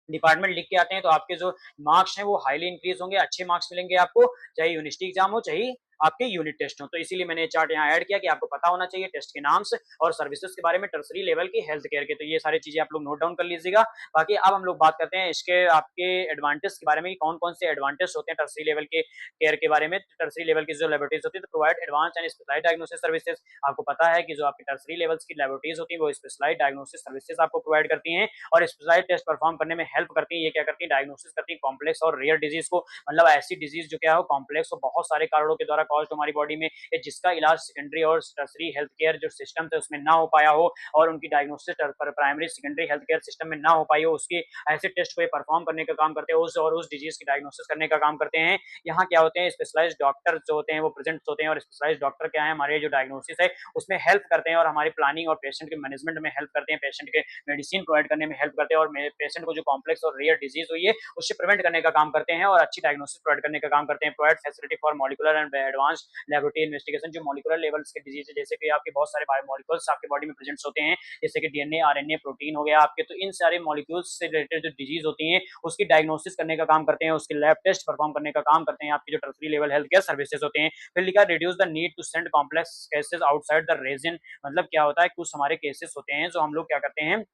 डिपार्टमेंट लिख के आते हैं तो आपके जो मार्क्स हैं वो हाईली इंक्रीज होंगे, अच्छे मार्क्स मिलेंगे आपको, चाहे यूनिवर्सिटी एग्जाम हो चाहे आपके यूनिट टेस्ट हो। तो इसीलिए मैंने चार्ट यहाँ ऐड किया कि आपको पता होना चाहिए टेस्ट के नाम से और सर्विसेज के बारे में टर्सरी लेवल की हेल्थ केयर के। तो ये सारी चीजें आप लोग नोट डाउन कर लीजिएगा। बाकी अब हम लोग बात करते हैं इसके आपके एडवांटेज के बारे में कि कौन कौन से एडवांटेज होते हैं टर्सरी लेवल के केयर के बारे में। टर्सरी लेवल की जो लेबोरेटरीज होती है तो provide advance and specialised diagnosis services. आपको पता है कि जो आपकी टर्सरी लेवल्स की लेबोरेटरीज होती है वो स्पेशलाइज्ड डायग्नोसिस सर्विसेज आपको प्रोवाइड करती हैं और स्पेशलाइज्ड टेस्ट परफॉर्म करने में हेल्प करती है। ये क्या करती है, डायग्नोसिस करती है कॉम्प्लेक्स और रेयर डिजीज को, मतलब ऐसी डिजीज जो क्या हो कॉम्प्लेक्स हो, बहुत सारे कारणों के द्वारा कॉज्ड हमारी बॉडी में, जिसका इलाज सेकेंडरी और टर्सरी हेल्थ केयर जो सिस्टम थे उसमें ना हो पाया हो और उनकी diagnosis primary secondary health care system में ना हो पाई हो, उसकी ऐसे टेस्ट को परफॉर्म करने का काम करते हैं, उस डिजीज की डायग्नोसिस करने का काम करते हैं। यहाँ क्या होते हैं, स्पेशलाइज्ड डॉक्टर जो होते हैं वो प्रेजेंट होते हैं और स्पेशलाइज्ड डॉक्टर क्या है, हमारे जो डायग्नोसिस है उसमें हेल्प करते हैं और हमारी प्लानिंग और पेशेंट के मैनेजमेंट में हेल्प करते हैं, पेशेंट के मेडिसिन प्रोवाइड करने में हेल्प करते हैं और पेशेंट को जो कॉम्प्लेक्स और रेयर डिजीज हुई है उससे प्रिवेंट करने का काम करते हैं और अच्छी डायग्नोसिस प्रोवाइड करने का काम करते हैं। Provide facility for molecular and advance laboratory investigation. जो मॉलिकुलर लेवल्स के डिजीज है जैसे कि आपके बहुत सारे बायोमोलिक्यूल्स आपके बॉडी में प्रेजेंट होते हैं, जैसे कि डीएनए, आरएनए, प्रोटीन हो गया आपके, तो इन सारे मॉलिक्यूल्स से रिलेटेड जो डिजीज होती हैं उसकी डायग्नोसिस करने का काम करते हैं, उसके लैब टेस्ट परफॉर्म करने का काम करते हैं आपकी जो tertiary level health care services होते हैं। फिर लिखा reduce the need to send complex cases outside the region. मतलब क्या होता है, कुछ हमारे केसेस होते हैं जो हम लोग क्या करते हैं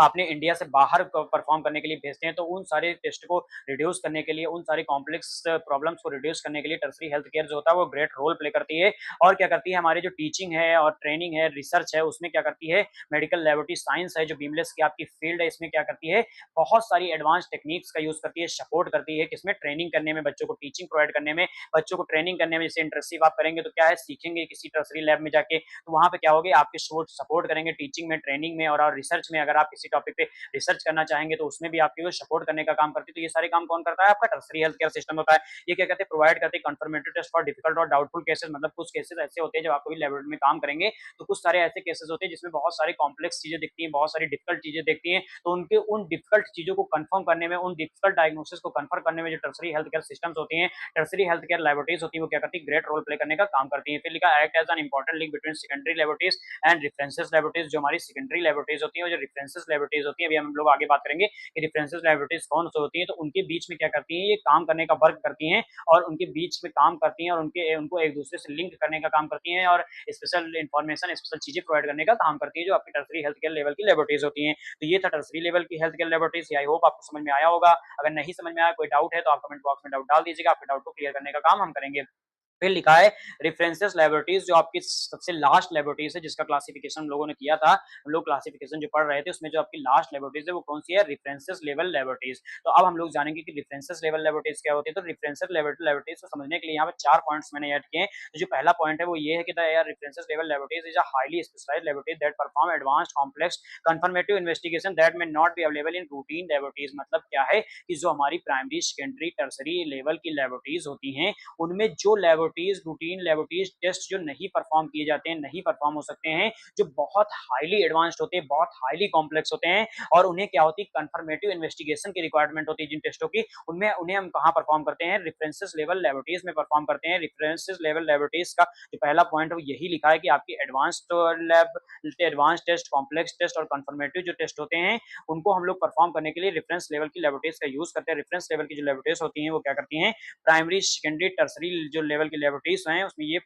अपने इंडिया से बाहर परफॉर्म करने के लिए भेजते हैं, तो उन सारे टेस्ट को रिड्यूस करने के लिए, उन सारी कॉम्प्लेक्स प्रॉब्लम्स को रिड्यूस करने के लिए टर्सरी हेल्थ केयर जो होता है वो ग्रेट रोल प्ले करती है। और क्या करती है, हमारी जो टीचिंग है और ट्रेनिंग है, रिसर्च है, उसमें क्या करती है, मेडिकल लेबोरेटरी साइंस है जो बीमलेस की आपकी फील्ड है, इसमें क्या करती है, बहुत सारी एडवांस टेक्निक्स का यूज करती है, सपोर्ट करती है, किसमें, ट्रेनिंग करने में, बच्चों को टीचिंग प्रोवाइड करने में, बच्चों को ट्रेनिंग करने में। जैसे इंटर्नशिप आप करेंगे तो क्या है, सीखेंगे किसी टर्सरी लैब में जाके, तो वहां पे क्या होगी, आपके सपोर्ट करेंगे टीचिंग में, ट्रेनिंग में और रिसर्च में। अगर आप किसी टॉपिक पे रिसर्च करना चाहेंगे तो उसमें भी आपकी सपोर्ट करने का काम करती है। तो ये सारे काम कौन करता है, आपका टर्सरी हेल्थ केयर सिस्टम होता है। ये क्या कहते हैं, प्रोवाइड करते हैं कंफर्मेटरी टेस्ट फॉर डिफिकल्ट और डाउटफुल केसेस। मतलब कुछ केसेस ऐसे होते हैं जब आप कभी लेबोरेटरी में काम करेंगे तो कुछ सारे ऐसे केसेस होते हैं जिसमें बहुत सारी कॉम्प्लेक्स चीजें दिखती हैं, बहुत सारी डिफिकल्ट चीजें दिखती हैं, तो उनके उन डिफिकल्ट चीजों को कंफर्म करने में, उन डिफिकल्ट डायग्नोसिस को कंफर्म करने में जो टर्सरी हेल्थ केयर सिस्टम्स होती हैं, टर्सरी हेल्थ केयर लेबोरेटरीज होती है, वो क्या करती है, ग्रेट रोल प्ले करने का काम करती है। फिर लिखा act as an important link between secondary laboratories and references laboratories. जो हमारी सेकेंडरी लेबोरेटरीज होती है, जो रेफरेंसेस लेबोरेटरीज होती है, अभी हम लोग आगे बात करेंगे कि रेफरेंसेस लेबोरेटरीज कौन सी होती है, तो उनके बीच में क्या करती हैं, ये काम करने का वर्क करती हैं और उनके बीच में काम करती हैं और उनको एक दूसरे से लिंक करने का काम करती हैं और स्पेशल इंफॉर्मेशन, स्पेशल चीजें प्रोवाइड करने का काम करती है, जो आपकी टर्सरी हेल्थ केयर लेवल की लेबोरेटरीज होती हैं। तो ये था टर्सरी लेवल की health care laboratories. I hope आपको समझ में आया होगा। अगर नहीं समझ में आया, कोई डाउट है तो आप कमेंट बॉक्स में डाउट डाल दीजिएगा, आपके डाउट को क्लियर करने का काम हम करेंगे। फिर लिखा है रेफरेंसेस लेबोरेटरीज, जो आपकी सबसे लास्ट लेबोरेटरीज है जिसका क्लासिफिकेशन हम लोगों ने किया था, हम लोग क्लासिफिकेशन जो पढ़ रहे थे उसमें जो आपकी लास्ट लेबोरेटरीज है वो कौन सी है, रेफरेंसेस लेवल लेबोरेटरीज। तो अब हम लोग जानेंगे कि रेफरेंसेस लेवल लेबोरेटरीज क्या होती है। तो रेफरेंसेस लेबोरेटरीज को समझने के लिए यहाँ पे 4 पॉइंट्स मैंने ऐड किए हैं। तो जो पहला पॉइंट है वो ये है कि references level laboratories is a highly specialised laboratory that perform advanced complex confirmative investigation that may not be available in routine laboratories. मतलब क्या है कि जो हमारी प्राइमरी, सेकेंडरी, टर्सरी लेवल की लेबोरेटरीज होती हैं उनमें जो लेबोरेटरीज रूटीन लेबोरेटरीज टेस्ट जो नहीं परफॉर्म किए जाते हैं, नहीं परफॉर्म हो सकते हैं, जो बहुत हाईली एडवांस्ड होते हैं, बहुत हाईली कॉम्प्लेक्स होते हैं और उन्हें क्या होती है, कंफर्मेटिव इन्वेस्टिगेशन की रिक्वायरमेंट होती है जिन टेस्टों की, उनमें उन्हें हम कहाँ परफॉर्म करते हैं, रेफरेंसेस लेवल लेबोरेटरीज में परफॉर्म करते हैं। रेफरेंसेस लेवल लेबोरेटरीज का जो पहला पॉइंट है वो यही लिखा है कि आपकी एडवांस टेस्ट, कॉम्प्लेक्स टेस्ट और कंफर्मेटिव जो टेस्ट होते हैं उनको हम लोग परफॉर्म करने के लिए रेफरेंस लेवल की लेबोरेटरीज का यूज करते हैं। रेफरेंस लेवल की जो लेबोरेटरीज होती हैं वो क्या करती हैं, प्राइमरी, सेकेंडरी, टर्सरी जो लेवल की लेबोरेटरीज हैं उसमें ये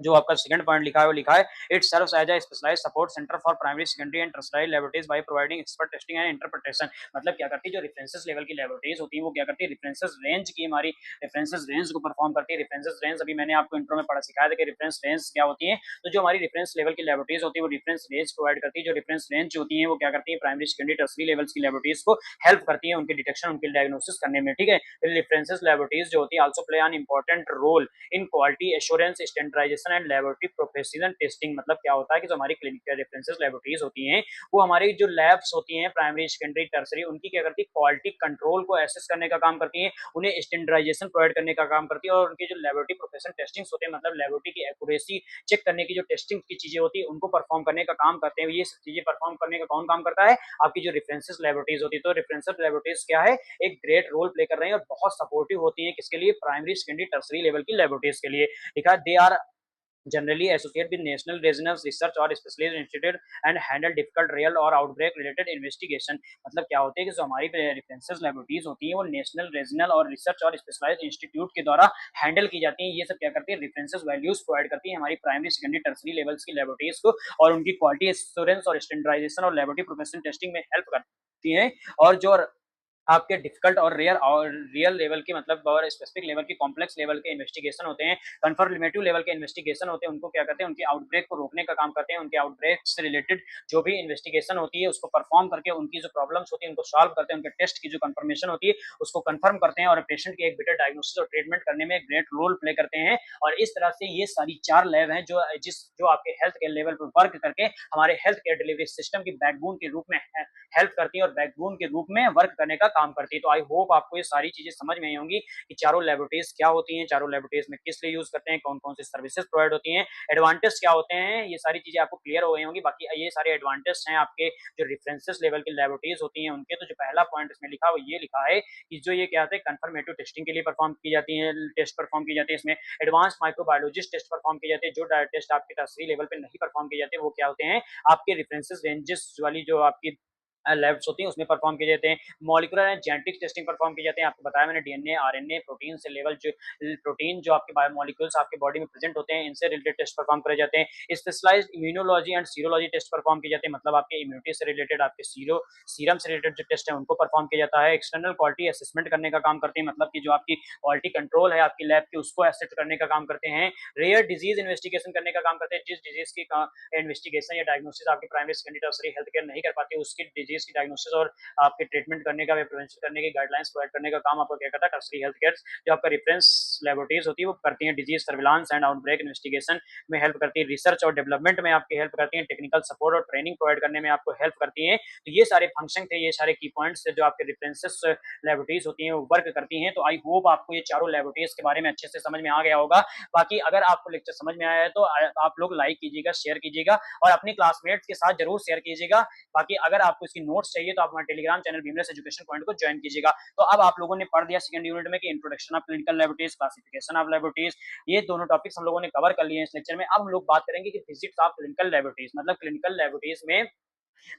जो आपका सेकंड पॉइंट लिखा है वो लिखा है it serves as a specialised support centre for primary, secondary and tertiary laboratories by providing expert testing and interpretation. मतलब क्या करती है, जो रेफरेंसेस लेवल की लेबोरेटरीज होती है वो क्या करती है, रेफरेंसेस रेंज की, हमारी रेफरेंसेस रेंज को परफॉर्म करती है। रेफरेंसेस रेंज अभी मैंने आपको इंट्रो में पढ़ा सिखाया था कि रेफरेंस रेंज क्या होती है। तो जो हमारी रेफरेंस लेवल की लेबोरेटरीज होती है वो रेफरेंस रेंज प्रोवाइड करती है। जो रेफरेंस रेंज होती है वो क्या करती है, प्राइमरी, सेकेंडरी, टर्शियरी लेवल्स की लेबोरेटरीज को हेल्प करती है उनके डिटेक्शन, उनके डायग्नोसिस करने में। ठीक है, फिर रेफरेंसेस लेबोरेटरीज जो होती है also play an important role in quality assurance, standardisation investigation and laboratory professional testing मतलब क्या होता है कि जो हमारी क्लिनिकल रेफरेंसेस लेबोरेटरीज होती हैं वो हमारी जो लैब्स होती हैं प्राइमरी सेकेंडरी टर्सरी उनकी क्या करती है क्वालिटी कंट्रोल को एसेस करने का काम करती है, उन्हें स्टैंडर्डाइजेशन प्रोवाइड करने का काम करती है और उनके जो लेबोरेटरी प्रोफेशनल टेस्टिंग्स होते हैं मतलब लेबोरेटरी की एक्यूरेसी चेक करने की जो टेस्टिंग की चीजें होती है उनको परफॉर्म करने का काम करते हैं। ये सब चीजें परफॉर्म करने का कौन काम करता है? आपकी जो रेफरेंसेस लेबोरेटरीज होती है। तो रेफरेंसेस लेबोरेटरीज क्या है? एक ग्रेट रोल प्ले कर रहे हैं और बहुत सपोर्टिव होती है किसके लिए? प्राइमरी सेकेंडरी टर्सरी लेवल की लेबोरेटरीज के लिए। लिखा they are generally associated with national regional research or specialized institute and handle difficult real और outbreak related investigation। मतलब क्या होता है कि जो हमारी रेफरेंसेस लेबोरेटरीज होती है वो नेशनल रीजनल और रिसर्च और स्पेशलाइज्ड इंस्टीट्यूट के द्वारा हैंडल की जाती हैं। ये सब क्या करती है? रेफरेंसेस वैल्यूज प्रोवाइड करती है हमारी प्राइमरी सेकेंडरी टर्सरी लेवल्स की लेबोरेटरीज को और उनकी क्वालिटी एश्योरेंस और स्टैंडर्डाइजेशन और लेबोरेटरी प्रोफेशनल टेस्टिंग में हेल्प करती हैं। और जो आपके डिफिकल्ट और रेयर और रियल लेवल के मतलब और स्पेसिफिक लेवल की कॉम्प्लेक्स लेवल के इन्वेस्टिगेशन होते हैं, कन्फर्मेटिव लेवल के इन्वेस्टिगेशन होते हैं, उनको क्या करते हैं? उनके आउटब्रेक को रोकने का काम करते हैं। उनके आउटब्रेक से रिलेटेड जो भी इन्वेस्टिगेशन होती है उसको परफॉर्म करके उनकी जो प्रॉब्लम्स होती है उनको सॉल्व करते हैं। उनके टेस्ट की जो कंफर्मेशन होती है उसको कंफर्म करते हैं और पेशेंट की एक बेटर डायग्नोसिस और ट्रीटमेंट करने में एक ग्रेट रोल प्ले करते हैं। और इस तरह से ये सारी 4 लैब हैं जो आपके हेल्थ केयर लेवल पर वर्क करके हमारे हेल्थ केयर डिलीवरी सिस्टम की बैकबोन के रूप में हेल्प करती है और बैकबोन के रूप में वर्क करने का काम करती है। तो आई होप आपको ये सारी चीजें समझ में आई होंगी कि चारों लेबोरेटरीज क्या होती हैं, चारों लेबोरेटरीज में किस लिए यूज करते हैं, कौन कौन सी सर्विसेज प्रोवाइड होती हैं, एडवांटेज क्या होते हैं, ये सारी चीजें आपको क्लियर हो गई होंगी। बाकी ये सारे एडवांटेज हैं आपके जो रेफरेंसेस लेवल की लेबोरेटरीज होती हैं उनके। तो जो पहला पॉइंट इसमें लिखा वो ये लिखा है कि जो ये क्या है कंफर्मेटिव टेस्टिंग के लिए परफॉर्म की जाती है, टेस्ट परफॉर्म की जाती है। इसमें एडवांस माइक्रोबायोलॉजिस्ट टेस्ट परफॉर्म की जाती है। जो टेस्ट आपके टर्सरी लेवल पे नहीं परफॉर्म किए जाते वो क्या होते हैं? आपके रेफरेंसेस रेंजेस वाली जो आपकी लैब्स होती हैं उसमें परफॉर्म किए जाते हैं। Molecular and genetic testing perform की जाते हैं। आपको बताया मैंने डीएनए, आरएनए, प्रोटीन से लेवल जो प्रोटीन जो आपके बायोमोलिक्यूल्स आपके बॉडी में प्रेजेंट होते हैं इनसे रिलेटेड टेस्ट परफॉर्म करे जाते हैं। Specialised immunology and serology test perform किए जाते हैं। मतलब आपके इम्यूनिटी से रिलेटेड आपके सीरम से रिलेटेड जो टेस्ट है उनको परफॉर्म किया जाता है। एक्सटर्नल क्वालिटी असेसमेंट करने का काम करते हैं। मतलब कि जो आपकी क्वालिटी कंट्रोल है आपकी लैब की उसको एसेस करने का काम करते हैं। रेयर डिजीज इन्वेस्टिगेशन करने का काम करते हैं। जिस डिजीज की इन्वेस्टिगेशन या डायग्नोसिस आपकी primary secondary tertiary health care नहीं कर पाती उसकी डिजीज की डायग्नोसिस और आपके ट्रीटमेंट करने का प्रिवेंशन करने की गाइडलाइंस प्रोवाइड करने का काम आपको क्या करता है? टर्सरी हेल्थ केयर जो आपका रेफरेंस लेबोरेटरीज होती है वो करती हैं। Disease surveillance and outbreak investigation में हेल्प करती है। रिसर्च और डेवलपमेंट में आपकी हेल्प करती हैं। टेक्निकल सपोर्ट और ट्रेनिंग प्रोवाइड करने में आपको हेल्प करती हैं। तो ये सारे फंक्शन थे, ये सारे की पॉइंट्स जो आपके रेफरेंसेस लेबोरेटरीज होती हैं वो वर्क करती हैं। तो आई होप आपको ये चारों लेबोरेटरीज के बारे में अच्छे से समझ में आ गया होगा। बाकी अगर आपको लेक्चर समझ में आया है तो आप लोग लाइक कीजिएगा, शेयर कीजिएगा और अपने क्लासमेट्स के साथ जरूर शेयर कीजिएगा। बाकी अगर आपको इसकी नोट्स चाहिए तो आप हमारे टेलीग्राम चैनल बीमलेस एजुकेशन पॉइंट को ज्वाइन कीजिएगा। तो अब आप लोगों ने पढ़ दिया सेकंड यूनिट में कि introduction of clinical laboratories, classification of laboratories, ये दोनों टॉपिक्स हम लोगों ने कवर कर लिए हैं इस लेक्चर में। अब हम लोग बात करेंगे कि विजिट्स ऑफ क्लिनिकल लेबोरेटरीज मतलब क्लिनिकल लेबोरेटरीज में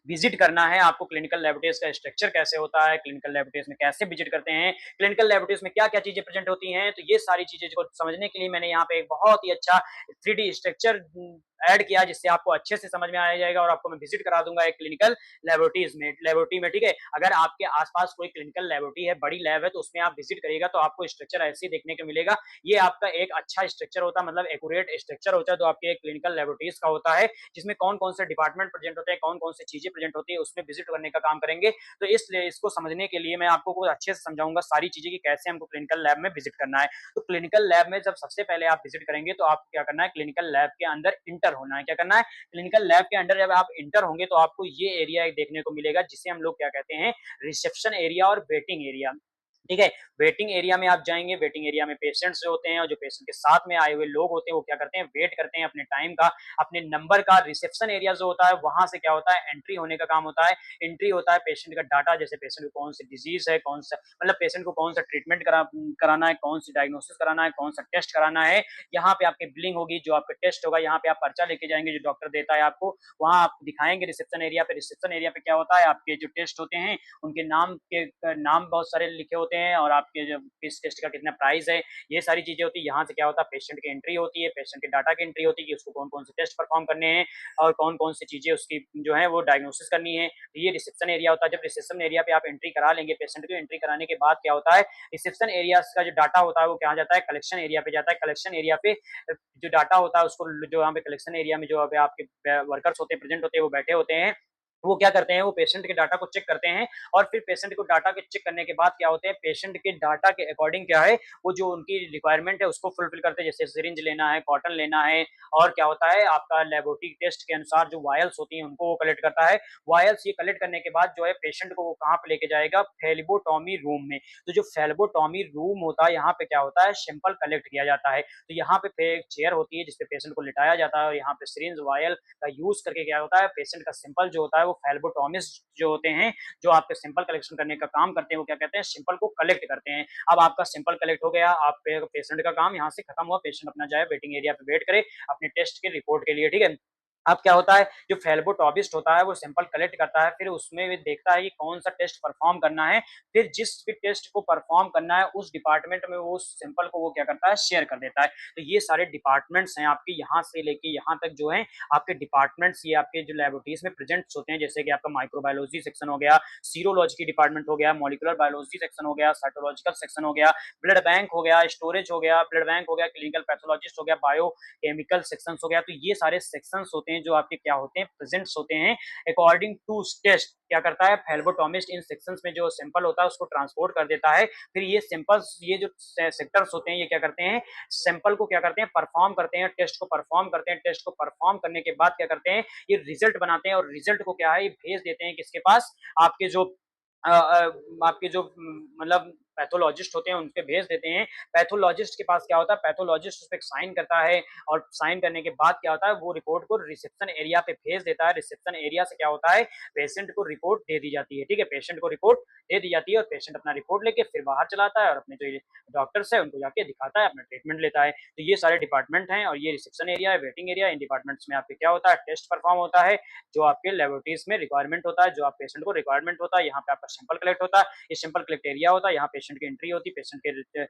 विजिट करना है आपको। क्लिनिकल लेबोरेटरीज का स्ट्रक्चर कैसे होता है, क्लिनिकल लेबोरेटरीज में कैसे विजिट करते हैं, क्लिनिकल लेबोरेटरीज में क्या क्या चीजें प्रेजेंट होती हैं, तो ये सारी चीजें को समझने के लिए मैंने यहाँ पे एक बहुत ही अच्छा 3D स्ट्रक्चर ऐड किया जिससे आपको अच्छे से समझ में आ जाएगा और आपको मैं विजिट करा दूंगा एक क्लिनिकल लेबोरेटरी में। ठीक है, अगर आपके आसपास कोई क्लिनिकल लेबोरेटरी है, बड़ी लैब है, तो उसमें आप विजिट करिएगा तो आपको स्ट्रक्चर ऐसे ही देखने को मिलेगा। ये आपका एक अच्छा स्ट्रक्चर होता है, मतलब एक्यूरेट स्ट्रक्चर होता है जो आपके क्लिनिकल लेबोरेटरीज का होता है, जिसमें कौन कौन से डिपार्टमेंट प्रेजेंट होते हैं, कौन कौन सी चीजें प्रेजेंट होती है, उसमें विजिट करने का काम करेंगे। तो इसलिए इसको समझने के लिए मैं आपको कुछ अच्छे से समझाऊंगा सारी चीजें कि कैसे हमको क्लिनिकल लैब में विजिट करना है। तो क्लिनिकल लैब में जब सबसे पहले आप विजिट करेंगे तो आपको क्या करना है? क्लिनिकल लैब के अंदर इंटर होना है। क्या करना है? क्लिनिकल लैब के अंदर जब आप इंटर होंगे तो आपको ये एरिया देखने को मिलेगा जिसे हम लोग क्या कहते हैं? रिसेप्शन एरिया और वेटिंग एरिया। ठीक है, वेटिंग एरिया में आप जाएंगे। वेटिंग एरिया में पेशेंट्स जो होते हैं और जो पेशेंट के साथ में आए हुए लोग होते हैं वो क्या करते हैं? वेट करते हैं अपने टाइम का, अपने नंबर का। रिसेप्शन एरिया जो होता है वहां से क्या होता है? एंट्री होने का काम होता है। एंट्री होता है पेशेंट का डाटा, जैसे पेशेंट को कौन सी डिजीज है, कौन सा मतलब पेशेंट को कौन सा ट्रीटमेंट कराना है, कौन सी डायग्नोसिस कराना है, कौन सा टेस्ट कराना है। यहाँ पे आपकी बिलिंग होगी, जो आपका टेस्ट होगा यहाँ पे आप पर्चा लेके जाएंगे जो डॉक्टर देता है आपको, वहां आप दिखाएंगे रिसेप्शन एरिया पे। रिसेप्शन एरिया पे क्या होता है? आपके जो टेस्ट होते हैं उनके नाम बहुत सारे लिखे होते हैं और आपके जो किस टेस्ट का कितना प्राइस है, ये सारी चीजें होती है। यहाँ से क्या होता है? पेशेंट की एंट्री होती है, पेशेंट के डाटा की एंट्री होती है कि उसको कौन कौन से टेस्ट परफॉर्म करने हैं और कौन कौन सी चीजें उसकी जो है वो डायग्नोसिस करनी है। तो ये रिसेप्शन एरिया होता है। जब रिसेप्शन एरिया पे आप एंट्री करा लेंगे पेशेंट को, एंट्री कराने के बाद क्या होता है? रिसेप्शन एरिया का जो डाटा होता है वो क्या जाता है? कलेक्शन एरिया पे जाता है। कलेक्शन एरिया पे जो डाटा होता है उसको जो यहाँ पे कलेक्शन एरिया में जो आपके वर्कर्स होते हैं प्रेजेंट होते हैं वो बैठे होते हैं वो क्या करते हैं, वो पेशेंट के डाटा को चेक करते हैं और फिर पेशेंट को डाटा के चेक करने के बाद क्या होते हैं, पेशेंट के डाटा के अकॉर्डिंग क्या है, वो जो उनकी रिक्वायरमेंट है उसको फुलफिल करते हैं। जैसे सिरिंज लेना है, कॉटन लेना है, और क्या होता है आपका लेबोरेटरी टेस्ट के अनुसार जो वायल्स होती हैं उनको वो कलेक्ट करता है। वायल्स ये कलेक्ट करने के बाद जो है पेशेंट को वो कहाँ पे लेके जाएगा, फेलिबोटॉमी रूम में। तो जो फेलिबोटॉमी रूम होता है, यहाँ पे क्या होता है, सैंपल कलेक्ट किया जाता है। तो यहाँ पे एक चेयर होती है जिसपे पेशेंट को लिटाया जाता है और यहाँ पे सिरिंज वायल का यूज करके क्या होता है, पेशेंट का सिंपल जो होता है वो फेल्बोटॉमिस्ट जो होते हैं, जो आपके सिंपल कलेक्शन करने का काम करते हैं, वो क्या कहते हैं, सिंपल को कलेक्ट करते हैं। अब आपका सिंपल कलेक्ट हो गया, आप पेशेंट का काम यहाँ से खत्म हुआ, पेशेंट अपना जाए वेटिंग एरिया पे वेट करे अपने टेस्ट के रिपोर्ट के लिए, ठीक है। अब क्या होता है, जो फेल्बोटॉमिस्ट होता है वो सैंपल कलेक्ट करता है, फिर उसमें भी देखता है कि कौन सा टेस्ट परफॉर्म करना है, फिर जिस भी टेस्ट को परफॉर्म करना है उस डिपार्टमेंट में वो सैंपल को वो क्या करता है, शेयर कर देता है। तो ये सारे डिपार्टमेंट्स हैं आपके, यहाँ से लेके यहाँ तक जो है आपके डिपार्टमेंट्स, ये आपके जो लेबोरेटरीज में प्रेजेंट्स होते हैं। जैसे कि आपका माइक्रोबायोलॉजी सेक्शन हो गया, सीरोलॉजी डिपार्टमेंट हो गया, मॉलिकुलर बायोलॉजी सेक्शन हो गया, साइटोलॉजिकल सेक्शन हो गया, ब्लड बैंक हो गया, स्टोरेज हो गया, ब्लड बैंक हो गया, क्लिनिकल पैथोलॉजिस्ट हो गया, बायो केमिकल सेक्शंस हो गया। तो ये सारे सेक्शंस होते हैं जो आपके क्या होते हैं, प्रेजेंट्स होते हैं अकॉर्डिंग टू टेस्ट। क्या करता है फेल्बोटॉमिस्ट, इन सेक्शंस में जो सैंपल होता है उसको ट्रांसपोर्ट कर देता है। फिर ये सैंपल्स, ये जो सेक्टर्स होते हैं, ये क्या करते हैं, सैंपल को क्या करते हैं, परफॉर्म करते हैं, टेस्ट को परफॉर्म करते हैं। टेस्ट को परफॉर्म करने के बाद क्या करते हैं, ये रिजल्ट बनाते हैं और रिजल्ट को क्या है, ये भेज देते हैं किसके पास, आपके जो आपके जो मतलब पैथोलॉजिस्ट होते हैं उनके भेज देते हैं। पैथोलॉजिस्ट के पास क्या होता है, पैथोलॉजिस्ट उस पे साइन करता है और साइन करने के बाद क्या होता है, वो रिपोर्ट को रिसेप्शन एरिया पे भेज देता है। रिसेप्शन एरिया से क्या होता है, पेशेंट को रिपोर्ट दे दी जाती है, ठीक है, पेशेंट को रिपोर्ट दे दी जाती है और पेशेंट अपना रिपोर्ट लेके फिर बाहर चला आता है और अपने जो डॉक्टर्स है उनको जाके दिखाता है, अपना ट्रीटमेंट लेता है। तो ये सारे डिपार्टमेंट हैं और ये रिसेप्शन एरिया है, वेटिंग एरिया। इन डिपार्टमेंट्स में आपके क्या होता है, टेस्ट परफॉर्म होता है, जो आपके लेबोरेटरीज में रिक्वायरमेंट होता है, जो आप पेशेंट को रिक्वायरमेंट होता है, यहाँ पे आपका सैंपल कलेक्ट होता है, ये सैंपल कलेक्ट एरिया होता है, यहाँ पेशेंट की एंट्री होती है, पेशेंट के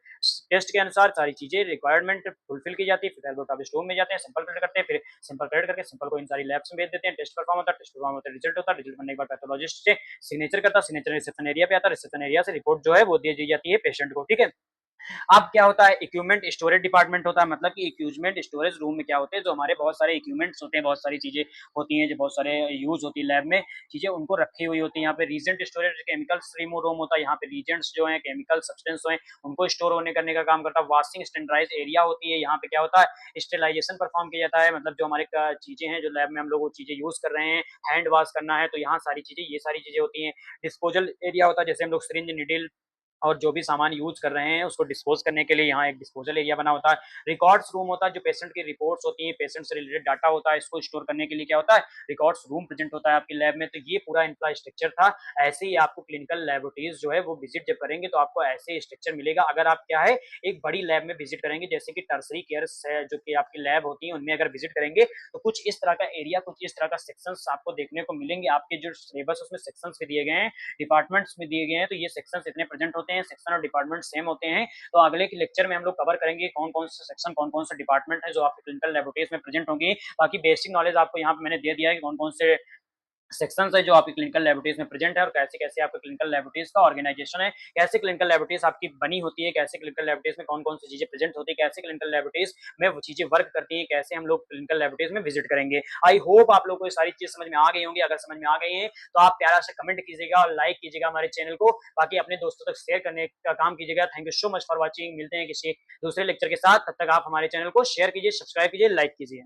टेस्ट के अनुसार सारी चीजें रिक्वायरमेंट फुलफिल की जाती है। फिर लेबोरेटरी रूम में जाते हैं, सैंपल कलेक्ट करते हैं, फिर सैंपल कलेक्ट करके सैंपल को इन सारी लैब्स में भेज देते हैं, टेस्ट परफॉर्म होता है, टेस्ट परफॉर्म होता है, रिजल्ट होता है, रिजल्ट बनने के बाद पैथोलॉजिस्ट से सिग्नेचर करता है, सिग्नेचर रिसेप्शन एरिया पे आता है, रिसेप्शन एरिया से रिपोर्ट जो है वो दे दी जाती है पेशेंट को, ठीक है। अब क्या होता है, इक्विपमेंट स्टोरेज डिपार्टमेंट होता है, मतलब कि इक्विपमेंट स्टोरेज रूम में क्या होते हैं, जो हमारे बहुत सारे इक्विपमेंट्स होते हैं, बहुत सारी चीजें होती हैं जो बहुत सारे यूज होती है लैब में, चीजें उनको रखी हुई होती है। यहाँ पे रीजेंट स्टोरेज केमिकल्स रूम होता है, यहाँ पे रीजेंट्स जो है केमिकल सब्सटेंस जो है उनको स्टोर होने करने का काम करता है। वॉशिंग स्टैंडर्डाइज एरिया होती है, यहाँ पे क्या होता है, स्टेलाइजेशन परफॉर्म किया जाता है, मतलब जो हमारे चीजें हैं जो लैब में हम लोग वो चीजें यूज कर रहे हैं, हैंड वॉश करना है, तो यहाँ सारी चीजें, ये सारी चीजें होती हैं। डिस्पोजल एरिया होता है, जैसे हम लोग सिरिंज निडिल और जो भी सामान यूज कर रहे हैं उसको डिस्पोज करने के लिए यहाँ एक डिस्पोजल एरिया बना होता है। रिकॉर्ड्स रूम होता है, जो पेशेंट की रिपोर्ट्स होती हैं, पेशेंट से रिलेटेड डाटा होता है, इसको स्टोर करने के लिए क्या होता है, रिकॉर्ड्स रूम प्रेजेंट होता है आपकी लैब में। तो ये पूरा इंफ्रास्ट्रक्चर था। ऐसे ही आपको क्लिनिकल लेबोरेटरीज जो है वो विजिट जब करेंगे तो आपको ऐसे ही स्ट्रक्चर मिलेगा। अगर आप क्या है, एक बड़ी लैब में विजिट करेंगे, जैसे कि टर्सरी केयर है जो कि आपकी लैब होती है, उनमें अगर विजिट करेंगे तो कुछ इस तरह का एरिया, कुछ इस तरह का सेक्शंस आपको देखने को मिलेंगे। आपके जो सिलेबस उसमें सेक्शंस भी दिए गए हैं, डिपार्टमेंट्स में दिए गए हैं, तो ये सेक्शंस इतने प्रेजेंट होते हैं, सेक्शन और डिपार्टमेंट सेम होते हैं। तो अगले के लेक्चर में हम लोग कवर करेंगे कौन कौन से सेक्शन, कौन कौन से डिपार्टमेंट है जो आपके क्लिनिकल लेबोरेटरीज में प्रेजेंट होंगी। बाकी बेसिक नॉलेज आपको यहाँ पे मैंने दे दिया है कि कौन कौन से सेक्शंस है जो आपकी क्लिनिकल लेबोरेटरीज में प्रेजेंट है और कैसे कैसे आपके क्लिनिकल लेबोरेटरीज का ऑर्गेनाइजेशन है, कैसे क्लिनिकल लेबोरेटरीज आपकी बनी होती है, कैसे क्लिनिकल लेबोरेटरीज में कौन कौन सी चीजें प्रेजेंट होती है, कैसे क्लिनिकल लेबोरेटरीज में वो चीजें वर्क करती हैं, कैसे हम लोग क्लिनिकल लेबोरेटरीज में विजिट करेंगे। आई होप आप लोगों को ये सारी चीज समझ में आ गई होंगी। अगर समझ में आ गई है तो आप प्यारा से कमेंट कीजिएगा और लाइक कीजिएगा हमारे चैनल को, बाकी अपने दोस्तों तक शेयर करने का काम कीजिएगा। Thank you so much for watching. मिलते हैं किसी दूसरे लेक्चर के साथ, तब तक आप हमारे चैनल को शेयर कीजिए, सब्सक्राइब कीजिए, लाइक कीजिए।